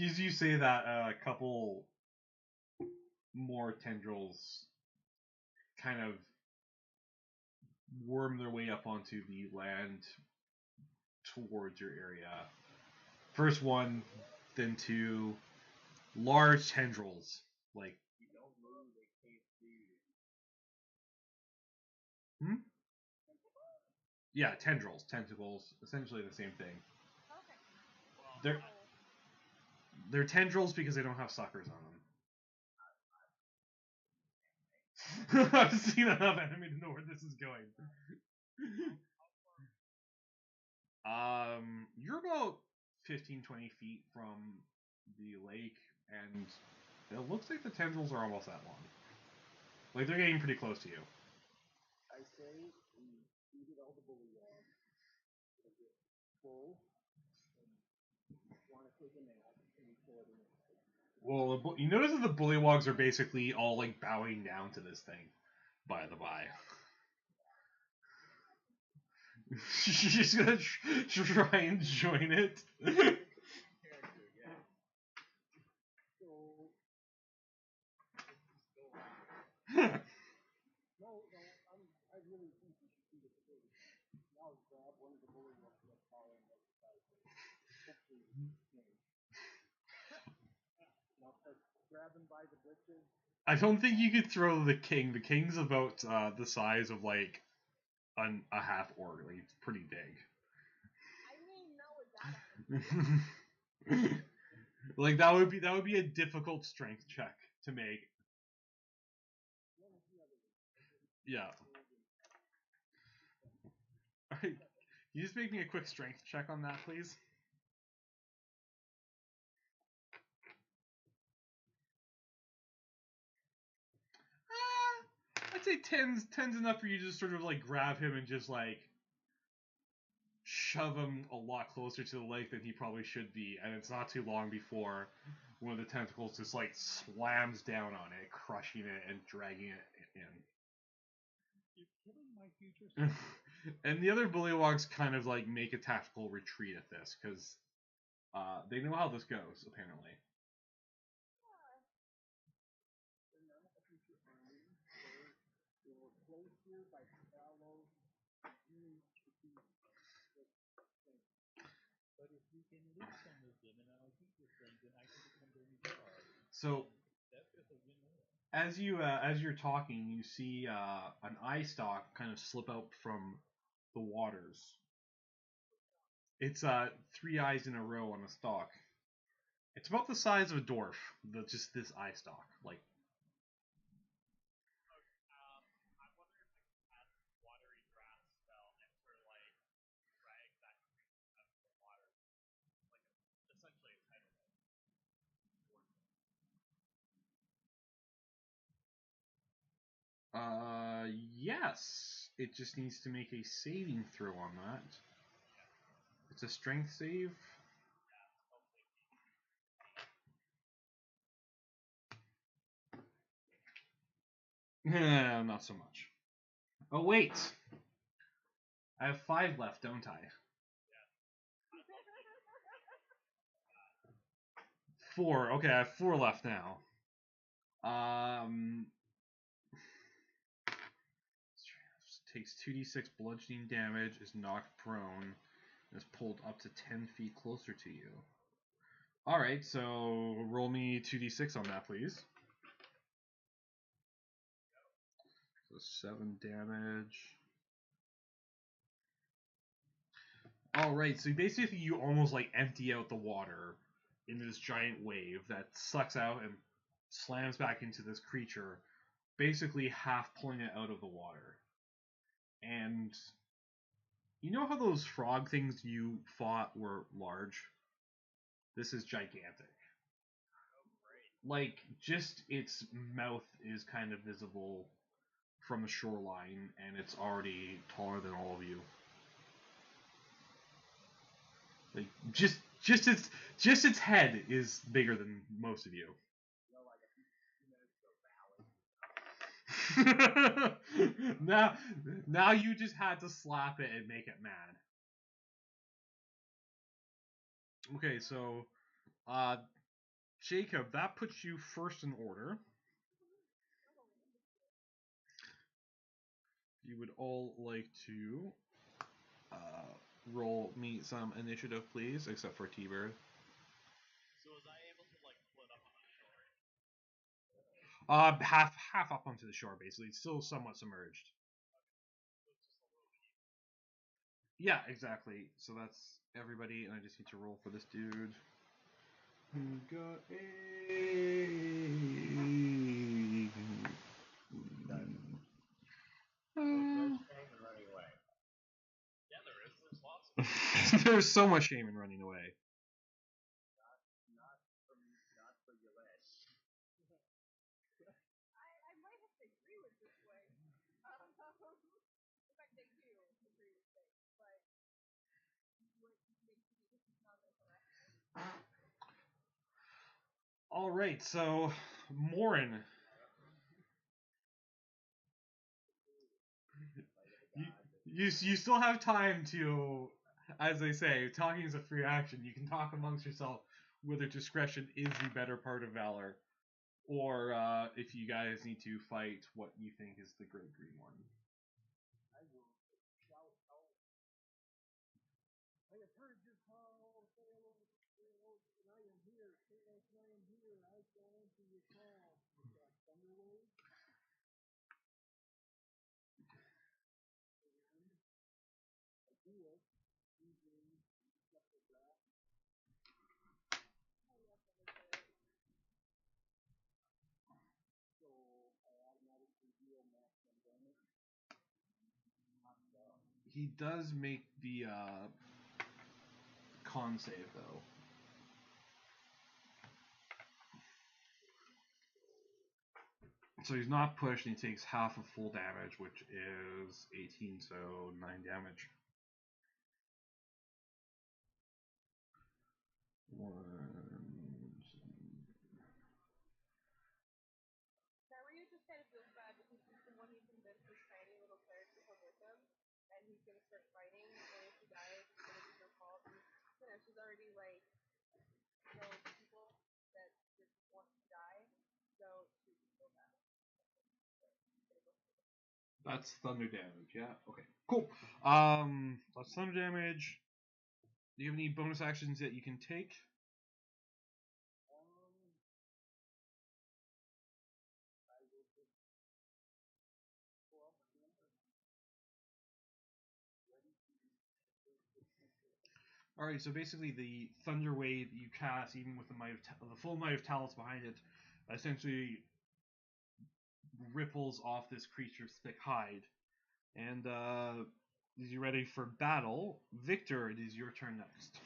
As you say that, a couple more tendrils kind of worm their way up onto the land towards your area. First one, then two, large tendrils, like. Yeah, tendrils, tentacles, essentially the same thing. Okay. They're tendrils because they don't have suckers on them. I've seen enough anime to know where this is going. You're about 15-20 feet from the lake, and it looks like the tendrils are almost that long. Like, they're getting pretty close to you. I say we defeated all the bullywogs. We'll get full and want to take a nap and we kill everyone. Well, you notice that the bullywogs are basically all like bowing down to this thing. By the by, she's gonna try and join it. I really think we should do this first. Now grab one of the bullywogs that's following us beside us. Hopefully now start grabbing by the britches. I don't think you could throw the king. The king's about the size of like a half orc. Like, it's pretty big. I mean, no, is that Like that would be a difficult strength check to make. Yeah. Alright. Can you just make me a quick strength check on that, please? I'd say 10's enough for you to just sort of like grab him and just like shove him a lot closer to the lake than he probably should be, and it's not too long before one of the tentacles just like slams down on it, crushing it and dragging it in. You're killing my future self. And the other bullywogs kind of like make a tactical retreat at this because they know how this goes apparently. They were placed here by fellow Jews to be But if we can live some of them and I'll keep your friends and I can become their new guard. So That's just a win-win. as you're talking, you see an eye stalk kind of slip out from the waters. It's 3 eyes in a row on a stalk. It's about the size of a dwarf. Just this eye stalk, like. I wonder if I can cast watery grass spell and sort of like drag that creature out of the water, like essentially a tidal wave. Yes. It just needs to make a saving throw on that. It's a strength save. Not so much. Oh wait, I have 5 left, don't I? 4. Okay, I have 4 left now. Takes 2d6 bludgeoning damage, is knocked prone, and is pulled up to 10 feet closer to you. Alright, so roll me 2d6 on that, please. So 7 damage. Alright, so basically you almost like empty out the water into this giant wave that sucks out and slams back into this creature, basically half pulling it out of the water. And you know how those frog things you fought were large? This is gigantic. Like, just its mouth is kind of visible from the shoreline, and it's already taller than all of you. Like, just its head is bigger than most of you. now you just had to slap it and make it mad. Okay, so Jacob, that puts you first in order. You would all like to roll me some initiative, please, except for T-Bird. So was I able to like float up on the shore? Half up onto the shore, basically. It's still somewhat submerged. Yeah, exactly. So that's everybody, and I just need to roll for this dude. Who got a... Yeah, there is. There's lots of There's so much shame in running away. I might have to agree with this way. In fact, I do agree with this, but what makes me this is not the correct. All right, so Morin. You still have time to, as they say, talking is a free action. You can talk amongst yourself whether discretion is the better part of valor, or if you guys need to fight what you think is the Great Green One. I will shout out. I have heard your call, sailors, and I am here. Sailors, and I am here. I shall answer your call. Thunderwave. And I do it using Spectrograph. So I automatically deal maximum damage. He does make the con save, though. So he's not pushed, and he takes half of full damage, which is 18, so 9 damage. Now Ryu just kind of feels bad because he's the one who convinced this tiny little cleric to come with him, and he's gonna start fighting, and if he dies, it's gonna be her fault. And, she's already like killed people that just want to die, so she would feel bad. That's thunder damage. Yeah. Okay. Cool. That's thunder damage. Do you have any bonus actions that you can take? I will just go up again. Ready to All right. So basically, the thunder wave that you cast, even with the the full might of Talus behind it, essentially ripples off this creature's thick hide. And is you ready for battle? Victor, it is your turn next.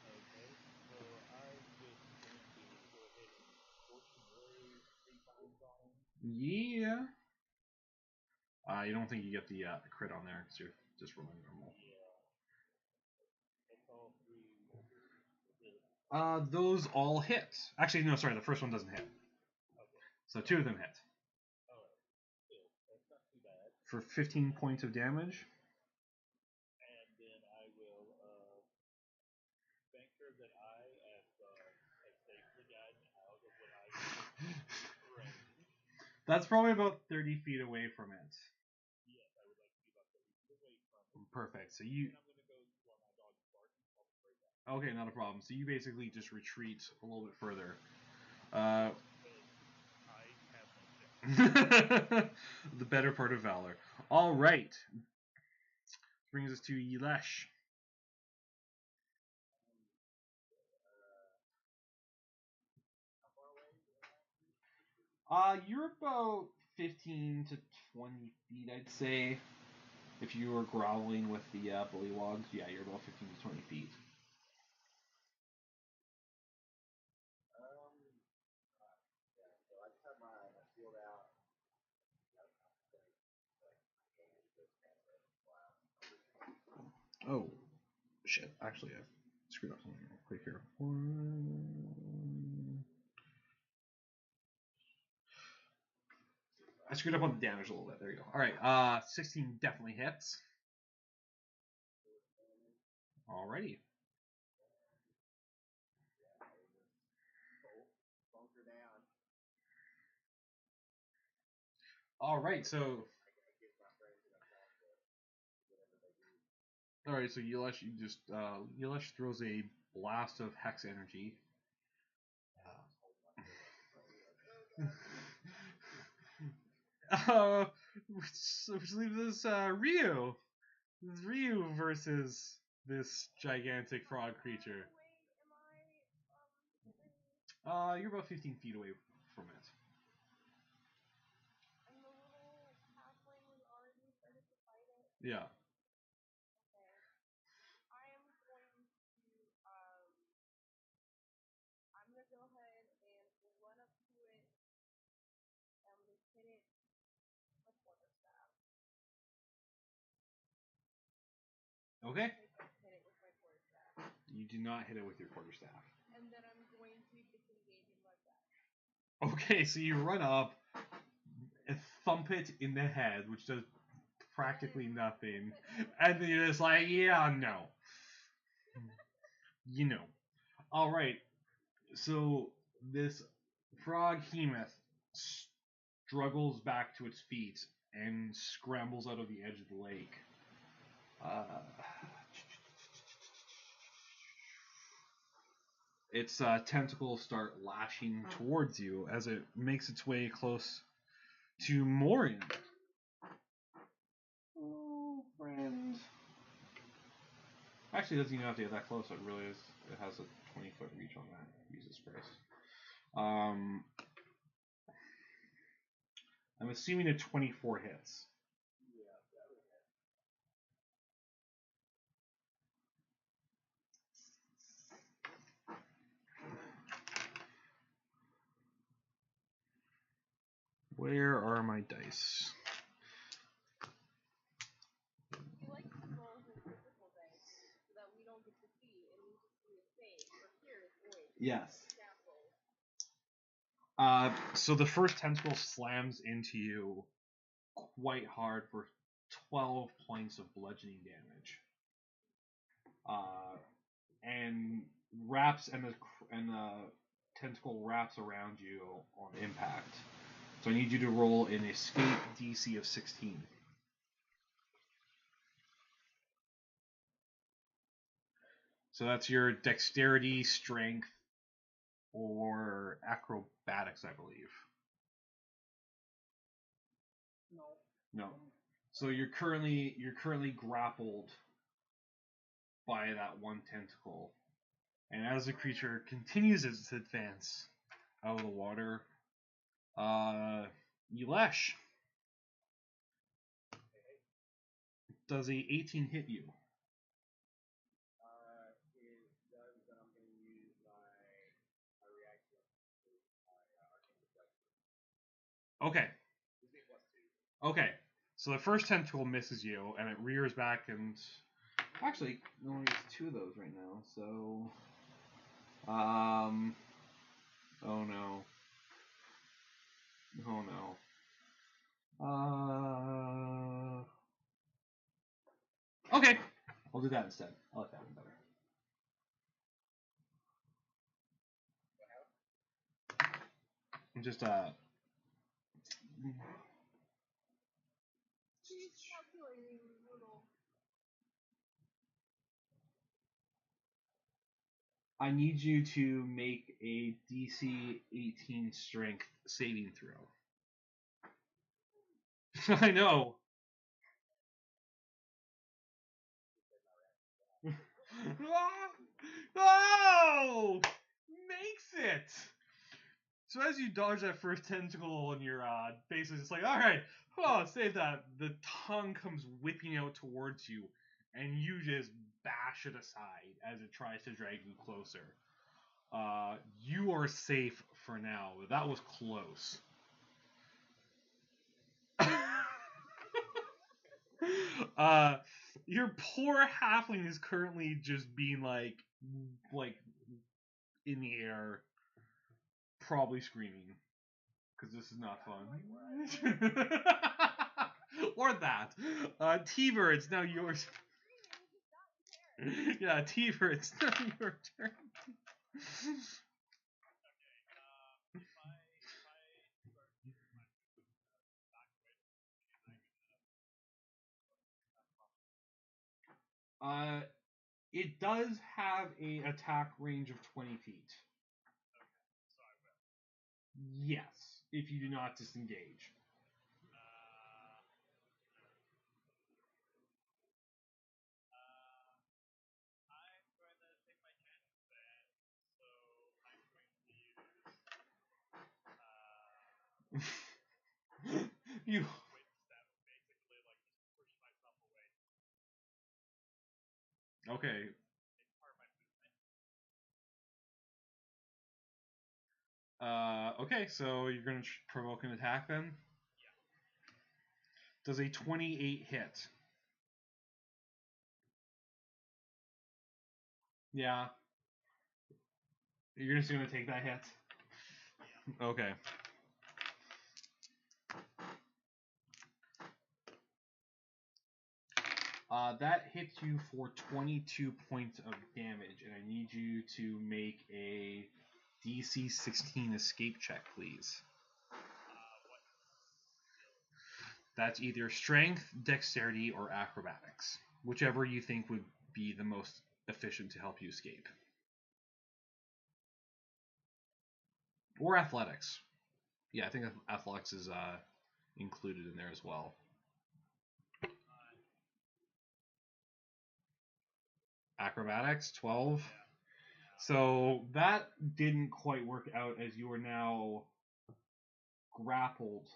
Okay, so I'm just going to go ahead and Fortune Ray 3 times on him. Yeah. You don't think you get the crit on there because you're just rolling normal. Yeah. That's all 3. Those all hit. Actually, no, sorry, the first one doesn't hit. Okay. So 2 of them hit. Alright. Still, that's not too bad. For 15 points of damage. And then I will make sure that I have safely gotten out of what I range. That's probably about 30 feet away from it. Yes, I would like to be about 30 feet away from it. Perfect. So you. And I'm going to go while my dog's barking. I'll be right back. Okay, not a problem. So you basically just retreat a little bit further. I have no sense. The better part of valor. All right. Brings us to Yilesh. You're about 15 to 20 feet, I'd say. If you were growling with the bullywogs, yeah, you're about 15 to 20 feet. so I just have my shield out. Oh, shit. Actually, I screwed up something real quick here. I screwed up on the damage a little bit. There you go. Alright, 16 definitely hits. Alrighty. Alright, so... Alright, so Yilesh throws a blast of hex energy. Which leaves us Ryu. This is Ryu versus this gigantic frog creature. You're about 15 feet away from it. And the little halfling was already started to fight it. Yeah. Okay. I am going to I'm gonna go ahead and run up to it. I'm gonna hit it with my quarterstaff. Okay. Hit it with my quarterstaff. You do not hit it with your quarterstaff. And then I'm going to disengage and run back. Okay, so you run up and thump it in the head, which does practically nothing, and then you're just like, yeah, no. You know. Alright, so this frog hemoth struggles back to its feet and scrambles out of the edge of the lake. Its tentacles start lashing towards you as it makes its way close to Morin. Oh, friend. Actually, it doesn't even have to get that close. It really is. It has a 20-foot reach on that. Jesus Christ. I'm assuming a 24 hits. Where are my dice? He likes to roll his physical dice so that we you don't get to see, and you just see his face. But here it's void. Yes. Castle. So the first tentacle slams into you quite hard for 12 points of bludgeoning damage. And the tentacle wraps around you on impact. So I need you to roll an escape DC of 16. So that's your dexterity, strength, or acrobatics, I believe. No. So you're currently grappled by that one tentacle. And as the creature continues its advance out of the water, Yelesh, does a 18 hit you? It does, but I'm going to use my reaction to my arcane perception. Okay. This is +2. Okay. So the first tentacle misses you, and it rears back and... Actually, no one gets 2 of those right now, so... Oh no. Oh no. Okay. I'll do that instead. I like that one better. Just He's calculating little. I need you to make a DC 18 strength saving throw. I know. Oh! Makes it! So as you dodge that first tentacle on your face, it's like, alright, save that. The tongue comes whipping out towards you, and you just bash it aside as it tries to drag you closer. You are safe for now. That was close. Your poor halfling is currently just being like in the air, probably screaming because this is not fun. Or that. Tiver, it's now yours. Yeah, Tiver, it's now your turn. It does have a attack range of 20 feet. So I will. Yes, if you do not disengage. I'm going to take my chances then. So I'm going to use You. wind step, basically, like just push myself away. Okay. It's part of my movement. Okay, so you're gonna provoke an attack then? Yeah. Does a 28 hit? Yeah. You're just gonna take that hit? Yeah. Okay. That hits you for 22 points of damage, and I need you to make a DC 16 escape check, please. What? That's either strength, dexterity, or acrobatics. Whichever you think would be the most efficient to help you escape. Or athletics. Yeah, I think athletics is included in there as well. Acrobatics, 12. Yeah. So that didn't quite work out, as you are now grappled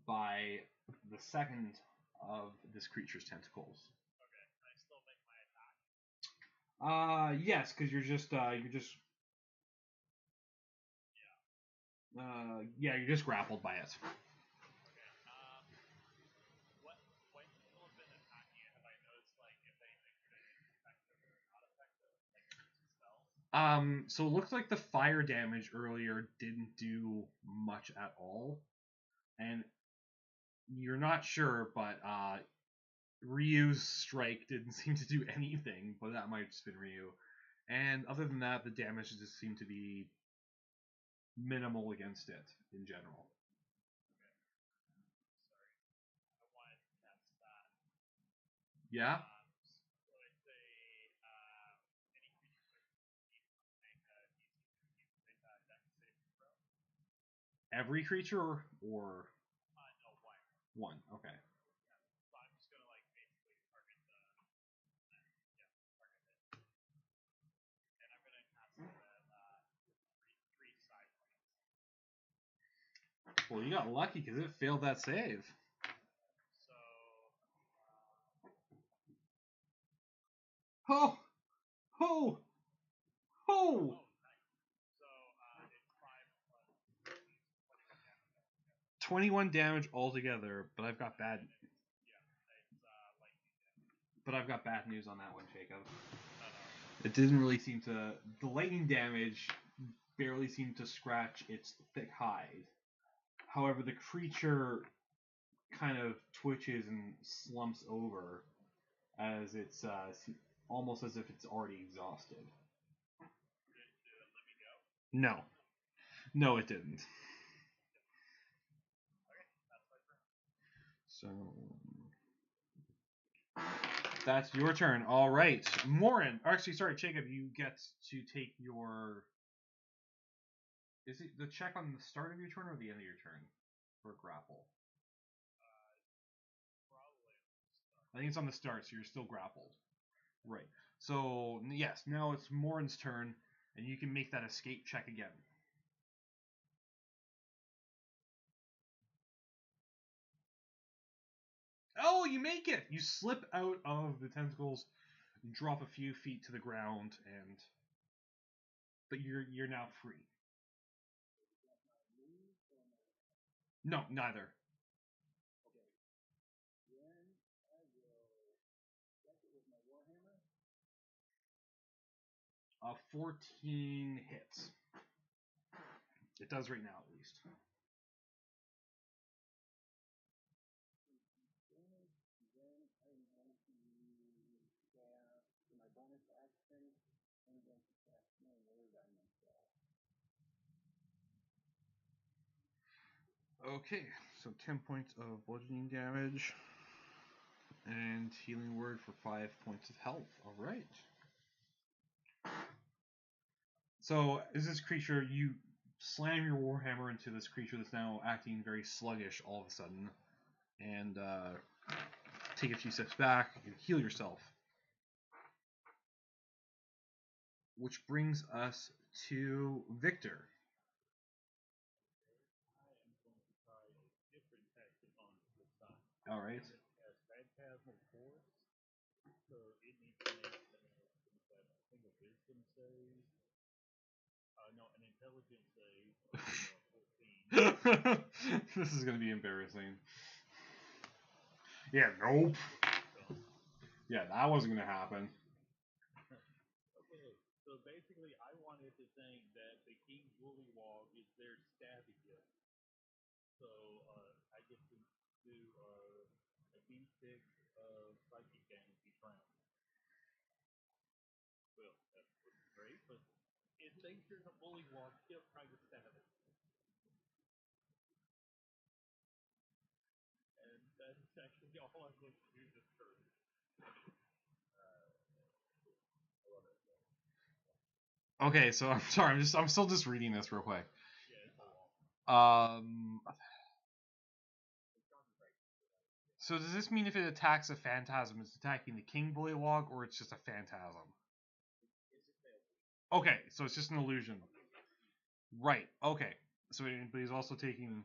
by the second of this creature's tentacles. Okay. Can I still make my attack? Yes, because you're just Yeah. you're just grappled by it. Okay. When people have been attacking it, have I noticed like if anything's been effective or not effective? So it looks like the fire damage earlier didn't do much at all, and you're not sure, but Ryu's strike didn't seem to do anything, but that might have just been Ryu. And other than that, the damage just seemed to be minimal against it in general. Sorry. I wanted to test that. Yeah? So it's any creature needs to make a dex saving throw. Every creature or No, one. one? Okay. So I'm just gonna like basically target the target it. And I'm gonna cast it at three side points. Well, you got lucky because it failed that save. So Oh! Oh! Oh! nice. So it's 5 plus 21 damage altogether, but I've got bad. it's lightning damage. But I've got bad news on that one, Jacob. It didn't really seem to. The lightning damage barely seemed to scratch its thick hide. However, the creature kind of twitches and slumps over as it's almost as if it's already exhausted. Did it let me go? No. No, it didn't. Okay, that's my turn. So. That's your turn. All right. Morin. Actually, sorry, Jacob, you get to take your. Is it the check on the start of your turn or the end of your turn for grapple? Probably. I think it's on the start, so you're still grappled. Right. So, yes, now it's Morin's turn, and you can make that escape check again. Oh, you make it! You slip out of the tentacles, drop a few feet to the ground, and but you're now free. No, neither. Then I will check it with my Warhammer. 14 hits. It does right now, at least. Okay, so 10 points of bludgeoning damage and healing word for 5 points of health. All right. So, is this creature, you slam your warhammer into this creature that's now acting very sluggish all of a sudden, and take a few steps back and heal yourself. Which brings us to Victor. All right. Phantasmal Force, so it needs to make a single wisdom save. No, an intelligence save. 14. This is gonna be embarrassing. Yeah, nope. Yeah, that wasn't gonna happen. Okay, so basically, I wanted to think that the King Bullywog is their stabby gift. So I get to do a D6 of psychic damage each round. Well, that was great, but it thinks you're a bullywog, still trying to stab it. And that's actually all I'm going to do this turn. Okay, so I'm sorry. I'm still just reading this real quick. Yeah, it's a long. So does this mean if it attacks a phantasm, it's attacking the king bullywog, or it's just a phantasm? Okay, so it's just an illusion. Right. Okay. So, but he's also taking.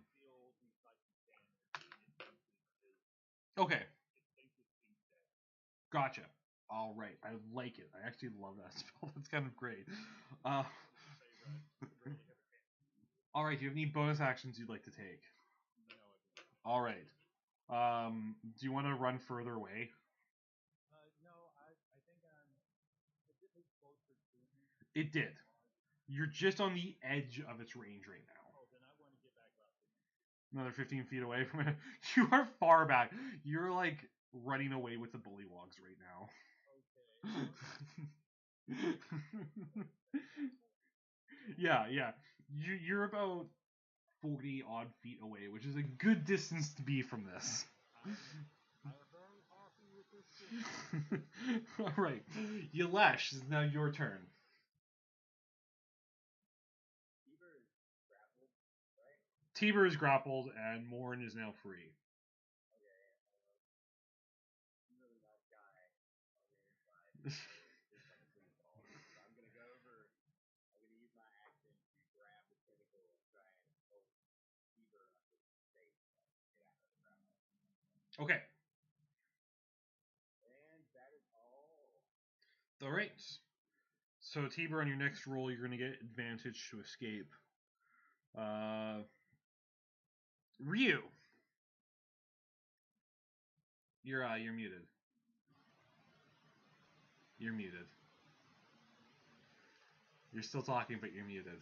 Okay. Gotcha. All right. I like it. I actually love that spell. That's kind of great. All right. Do you have any bonus actions you'd like to take? All right. Do you want to run further away? No, I think I'm a bit closer to him. It did. You're just on the edge of its range right now. Oh, then I want to get back up. Another 15 feet away from it. You are far back. You're like running away with the bullywogs right now. Yeah. You're about 40 odd feet away, which is a good distance to be from this. I'm very happy with this system. All right, Yelesh, it's now your turn. Tiber is grappled, and Morn is now free. I'm gonna go over. I'm gonna use my action to grab the tentacle and try and hold Fever under the stake. Get out of the ground. Okay. And that is all. All right. So Tiber, on your next roll, you're gonna get advantage to escape. Ryu, you're muted. You're muted. You're still talking, but you're muted.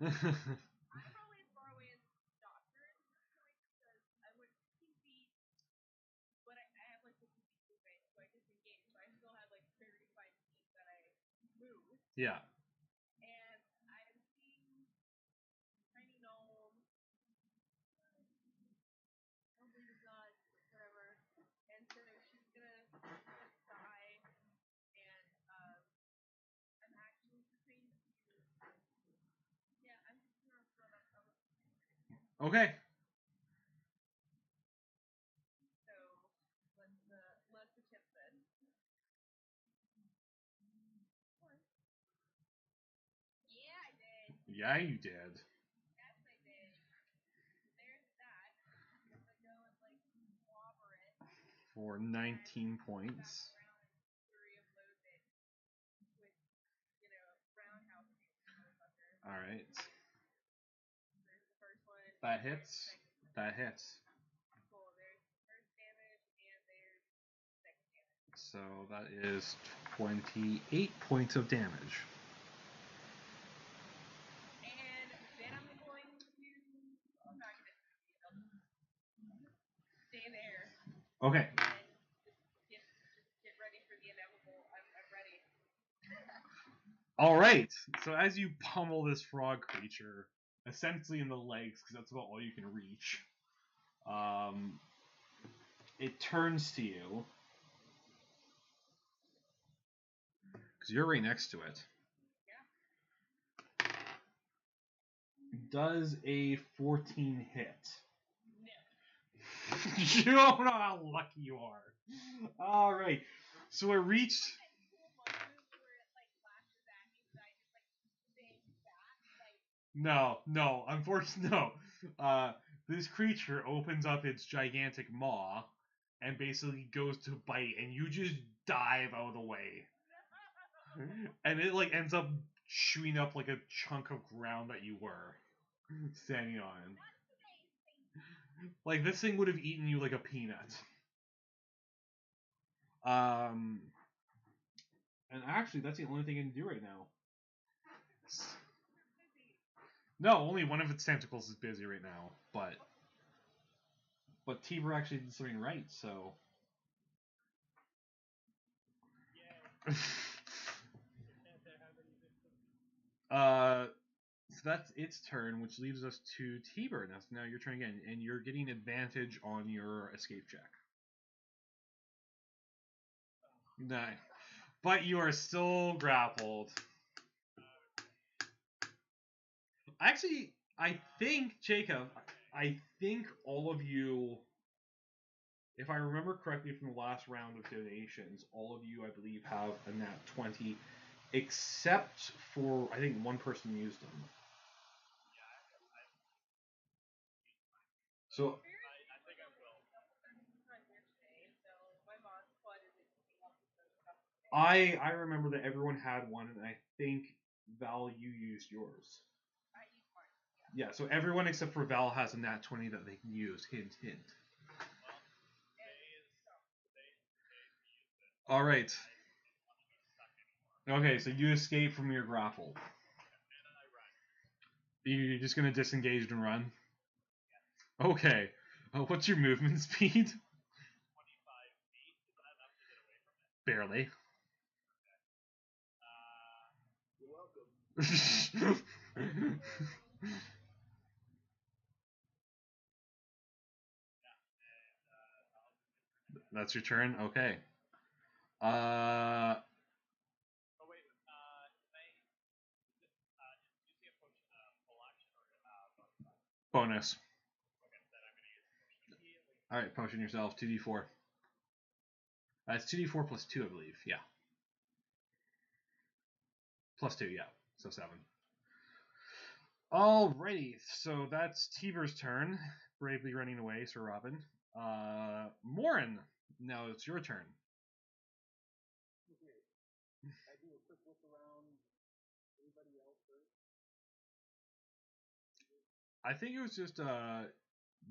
I'm probably as far away as Doctor at this point because I went 15 feet, but I have like 15 feet movement, so I disengaged, so I still have like 35 feet that I move. Yeah. And I'm seeing Tiny Gnome. I don't believe it's not, whatever. And so she's gonna die, and I'm actually trying to. Yeah, I'm just gonna throw myself. Okay. So let's attempt this. Yeah, I did. Yeah, you did. Yes, I did. There's that. I'm gonna go and like clobber it. For 19 points. Around and three of those it with roundhouse motherfucker. All right. There's the first one. That there's hits. the second one. That hits. Cool. There's first damage and there's second damage. So that is 28 points of damage. And then I'm going to. I'm not gonna stay there Okay. and just get ready for the inevitable. I'm ready. All right. So as you pummel this frog creature, essentially in the legs, because that's about all you can reach, it turns to you. Because you're right next to it. Yeah. Does a 14 hit? No. You don't know how lucky you are. All right. So it reached. No. Unfortunately, no. This creature opens up its gigantic maw and basically goes to bite, and you just dive out of the way. And it like ends up chewing up like a chunk of ground that you were standing on. Like this thing would have eaten you like a peanut. And actually, that's the only thing it can do right now. No, only one of its tentacles is busy right now, but Tiber actually did something right, so. So that's its turn, which leaves us to Tiber. Now your turn again, and you're getting advantage on your escape check. No, but you are still grappled. Actually, I think, Jacob, all of you, if I remember correctly from the last round of donations, all of you, I believe, have a nat 20, except for, I think, one person used them. So, I think I will. I remember that everyone had one, and I think, Val, you used yours. Yeah, so everyone except for Val has a nat 20 that they can use. Hint, hint. All right. Okay, so you escape from your grapple. You're just gonna disengage and run. Okay. What's your movement speed? 25 feet. Is that enough to get away from it? Barely. You're welcome. That's your turn. Okay. Oh wait, can I? Is using a potion full action or bonus? Bonus. Okay, then I'm gonna use a potion immediately. All right, potion yourself. 2d4. It's 2d4 plus 2, I believe. Yeah. Plus 2, yeah. So 7. Alrighty, so that's Tiber's turn. Bravely running away, Sir Robin. Morin, now it's your turn. Okay. I do a quick look around. Anybody else hurt? I think it was just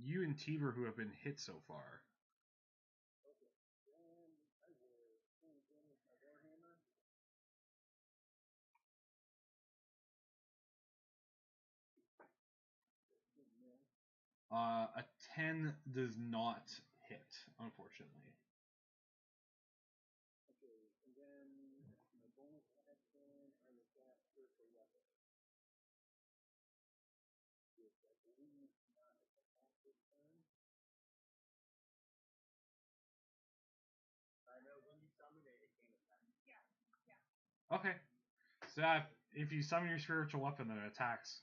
you and Tiber who have been hit so far. Okay. Then I will swing again with my warhammer. A 10 does not hit, unfortunately. Okay, and then my bonus action, I will cast Spiritual Weapon. Which I believe not attack this turn. I know when you summon it, it can't attack. Okay. So if you summon your spiritual weapon, then it attacks.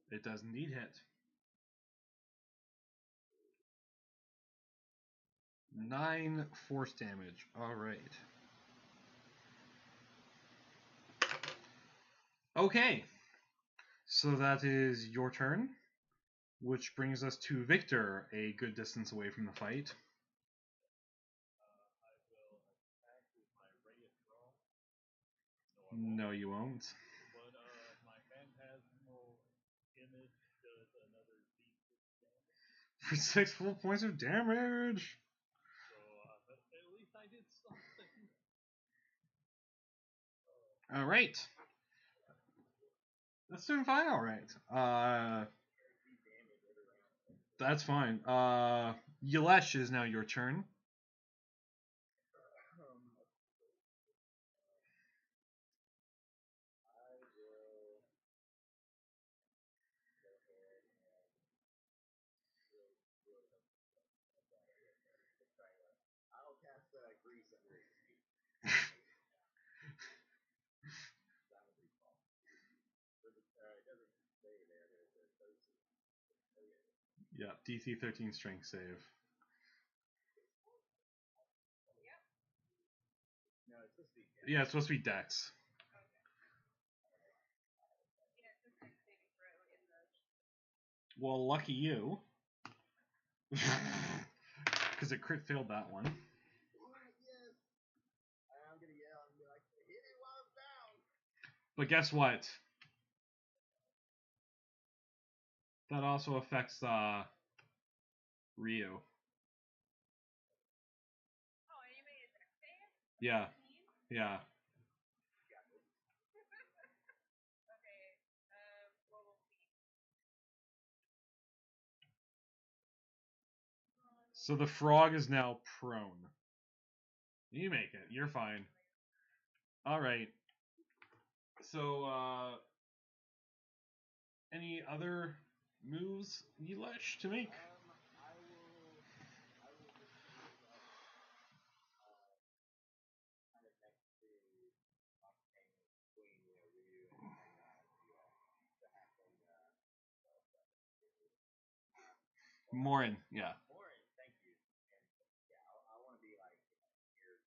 It does indeed hit. 9 force damage. Alright. Okay. So that is your turn. Which brings us to Victor, a good distance away from the fight. I will attack with my ray of draw. No, you won't. But my phantasmal image does another d6 damage. For 6 full points of damage. So at least I did something. Alright. That's doing fine, alright. That's fine. Yelesh is now your turn. I'll cast Grease under his feet. It doesn't stay there. Yeah, DC 13 strength save. No, it's supposed to be. Yeah, it's supposed to be Dex. Well, lucky you. Because it crit failed that one. Yes. I'm gonna yell and be like, hit it while it's down. But guess what? That also affects Ryu. Oh, and you made a dex save? Yeah. Yeah. Okay, well, we'll see. So the frog is now prone. You make it. You're fine. Alright. So, any other moves, Yelesh, to make? I will just move up kind of next to Octane between Ryu and the halfling Morin, yeah. Morin, thank you. And yeah, I want to be like here.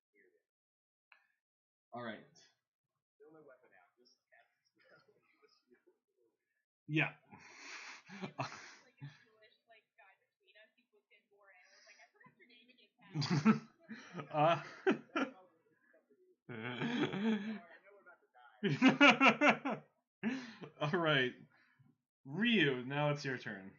Alright. Still no weapon out, just cast Yeah. Like a foolish guy between us. He looked at Morin and was like, I forgot your name again, Pat. I know we're about to die. Alright. Ryu, now it's your turn.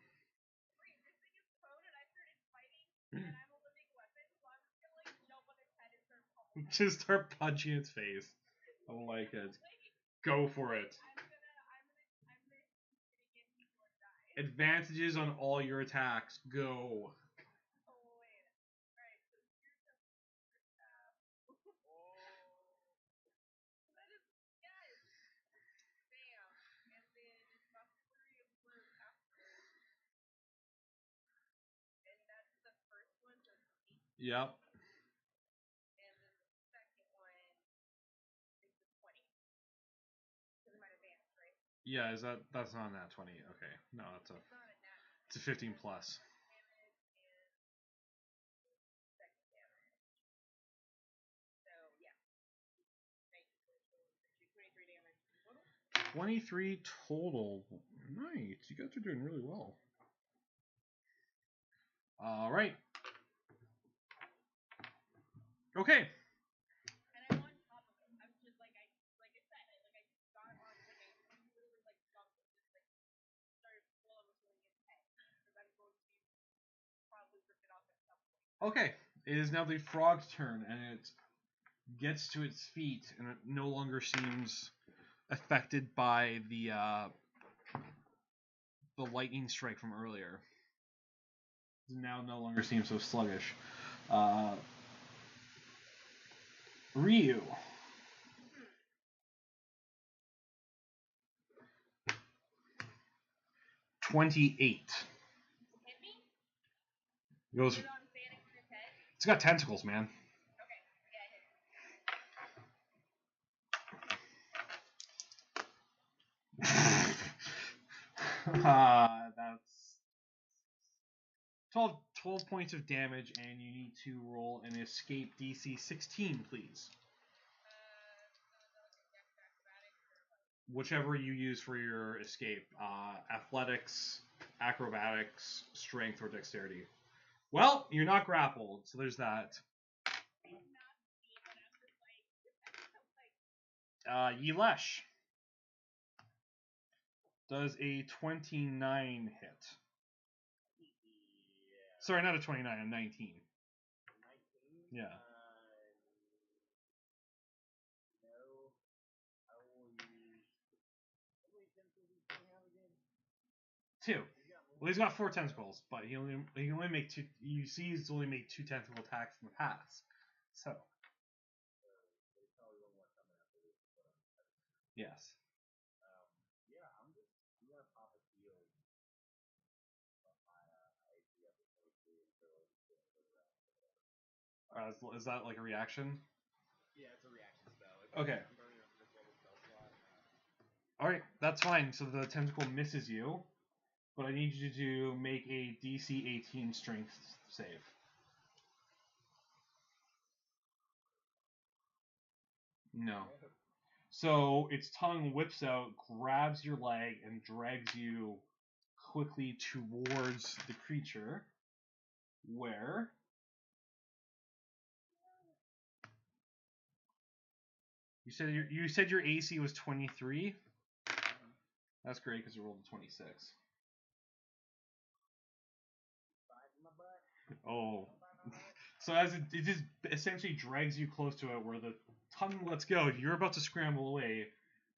and I'm a living weapon, so I'm just gonna like jump on its head and start pummeling it. Just start punching its face. I like it. Go for it. I'm gonna hit it before it dies. Advantages on all your attacks. Go. Oh wait. Alright, so here's the stab. That is yes. Bam. And then it's a flurry of blows afterwards. And that's the first one, so it's 8. Yep. And then the second one is the 20. Because I'm at advanced, right? Yeah, that's not that 20. Okay. No, It's not a nat. it's a 15 plus. Damage and second damage. So yeah. 23 damage total. 23 total. Nice. You guys are doing really well. All right. Okay. And I'm on top of him. I'm just like I said, I got on like I literally like jumped and just like started slow swinging his head because I'm going to probably rip it off at some point. Okay. It is now the frog's turn, and it gets to its feet, and it no longer seems affected by the lightning strike from earlier. It now no longer seems so sluggish. Ryu. $28. Hit me? Goes. Put it on Xanax in his head? It's got tentacles, man. Okay. Yeah, hit me. That's 12 points of damage, and you need to roll an escape DC 16, please. Whichever you use for your escape. Athletics, acrobatics, strength, or dexterity. Well, you're not grappled, so there's that. Yilesh does a 29 hit. Sorry, not a 29, a 19. Yeah. Two. Well, he's got 4 tentacles, but he can only make 2. You see, he's only made 2 tentacle attacks in the past. So. Yes. Is that like a reaction? Yeah, it's a reaction spell. Okay. Alright, that's fine. So the tentacle misses you, but I need you to make a DC 18 strength save. No. So its tongue whips out, grabs your leg, and drags you quickly towards the creature, where you said your AC was 23. That's great because you rolled a 26. Oh. So as it just essentially drags you close to it, where the tongue lets go, you're about to scramble away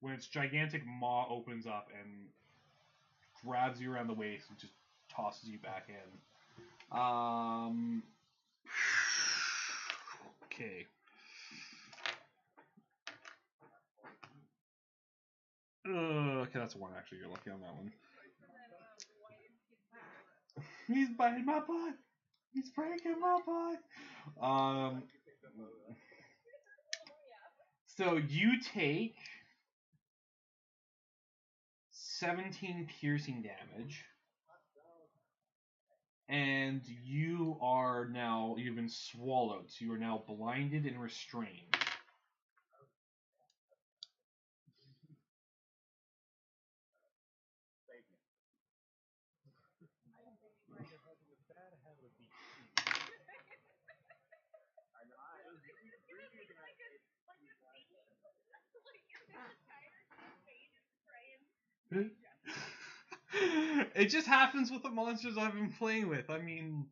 when its gigantic maw opens up and grabs you around the waist and just tosses you back in. Okay. Okay, that's a 1 actually. You're lucky on that one. He's biting my butt. He's breaking my butt. So you take 17 piercing damage, and you've been swallowed, so you are now blinded and restrained. It just happens with the monsters I've been playing with. I mean,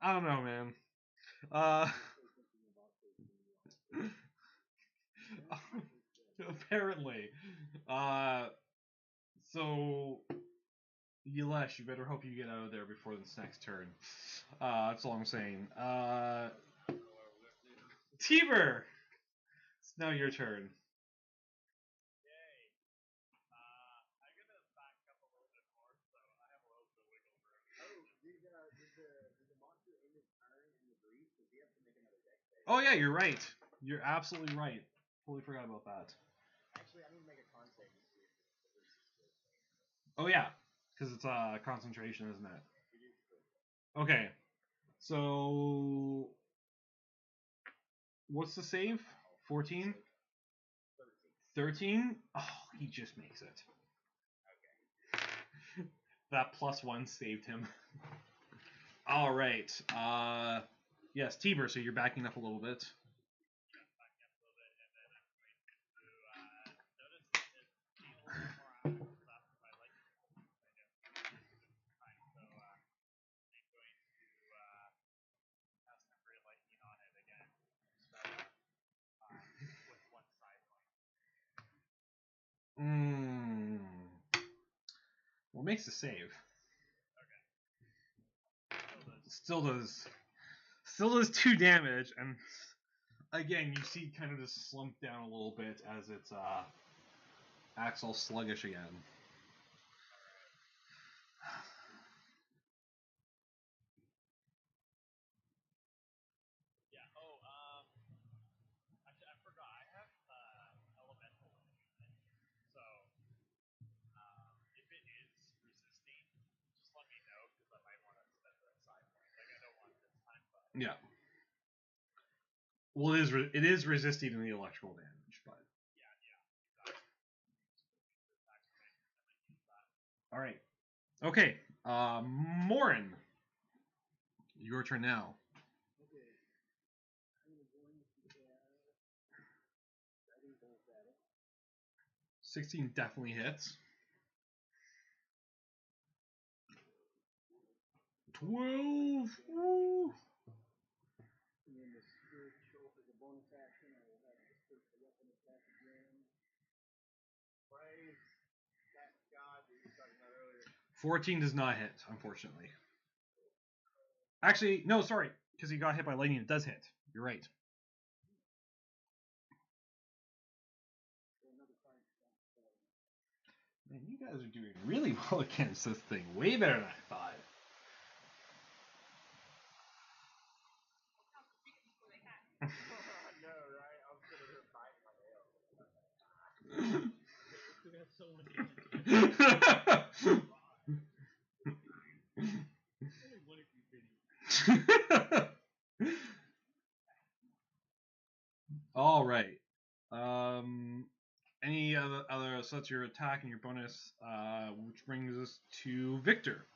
I don't know, man. Uh, apparently. So, Yelesh, you better hope you get out of there before this next turn. That's all I'm saying. Tiber! It's now your turn. Yay. I'm gonna back up a little bit more, so I have a little bit of wiggle room. Oh, did the monster end his turn in the breach? Does he have to make another deck save? Oh yeah, you're right. You're absolutely right. Totally forgot about that. Actually, I need to make a con save to see if the breach is still safe. Oh yeah, because it's concentration, isn't it? It is good. Okay. So what's the save? 14? 13? Oh, he just makes it. Okay. That +1 saved him. All right. Yes, Tiber. So you're backing up a little bit. Back up a little bit, and then I'm going to notice that it's being a little more active after my lightning bolt. I guess. Time, so I'm going to cast temporary lightning on it again. So with one side going. What makes the save? Okay. Still does 2 damage, and again you see kind of just slump down a little bit as it's acts all sluggish again. Yeah. Oh. Actually, I forgot. I have elemental in it. So if it is resisting, just let me know because I might want to spend the side point. Like I don't want this time, but Yeah. Well, it is resisting the electrical damage, but yeah, exactly. all right. Okay. Morin, your turn now. Okay. I'm going to guiding bolt at it. 16 definitely hits. 12. Woo. And then the spiritual as a bonus action, I will have the spiritual weapon attack again. Praise that God that you were talking about earlier. 14 does not hit, unfortunately. Actually, no, sorry, because he got hit by lightning. It does hit. You're right. Man, you guys are doing really well against this thing. Way better than I thought. I know, right? I was gonna rip biting my nail. We have so many. Only one of you video. All right. Any other? So that's your attack and your bonus, which brings us to Victor.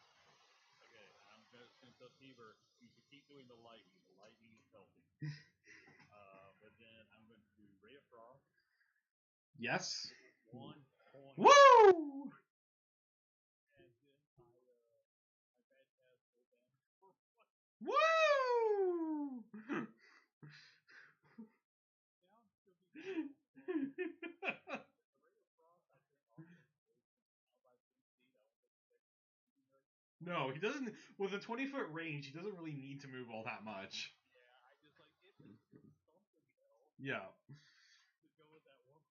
Okay, I'm just going to tell Tiber, you should keep doing the lightning. The lightning is helping. But then I'm going to do Ray of Frost. Yes. 1 point. Woo! And then I bad cast full damage for 1. Woo! Now I'm still being No, he doesn't. With a 20-foot range, he doesn't really need to move all that much. Yeah, I just like it. Something else. Yeah. To go with that one.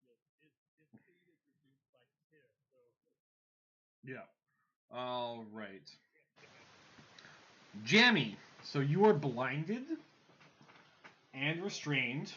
Yes, its speed is reduced by 10. So. Yeah. All right. Jammy, so you are blinded and restrained.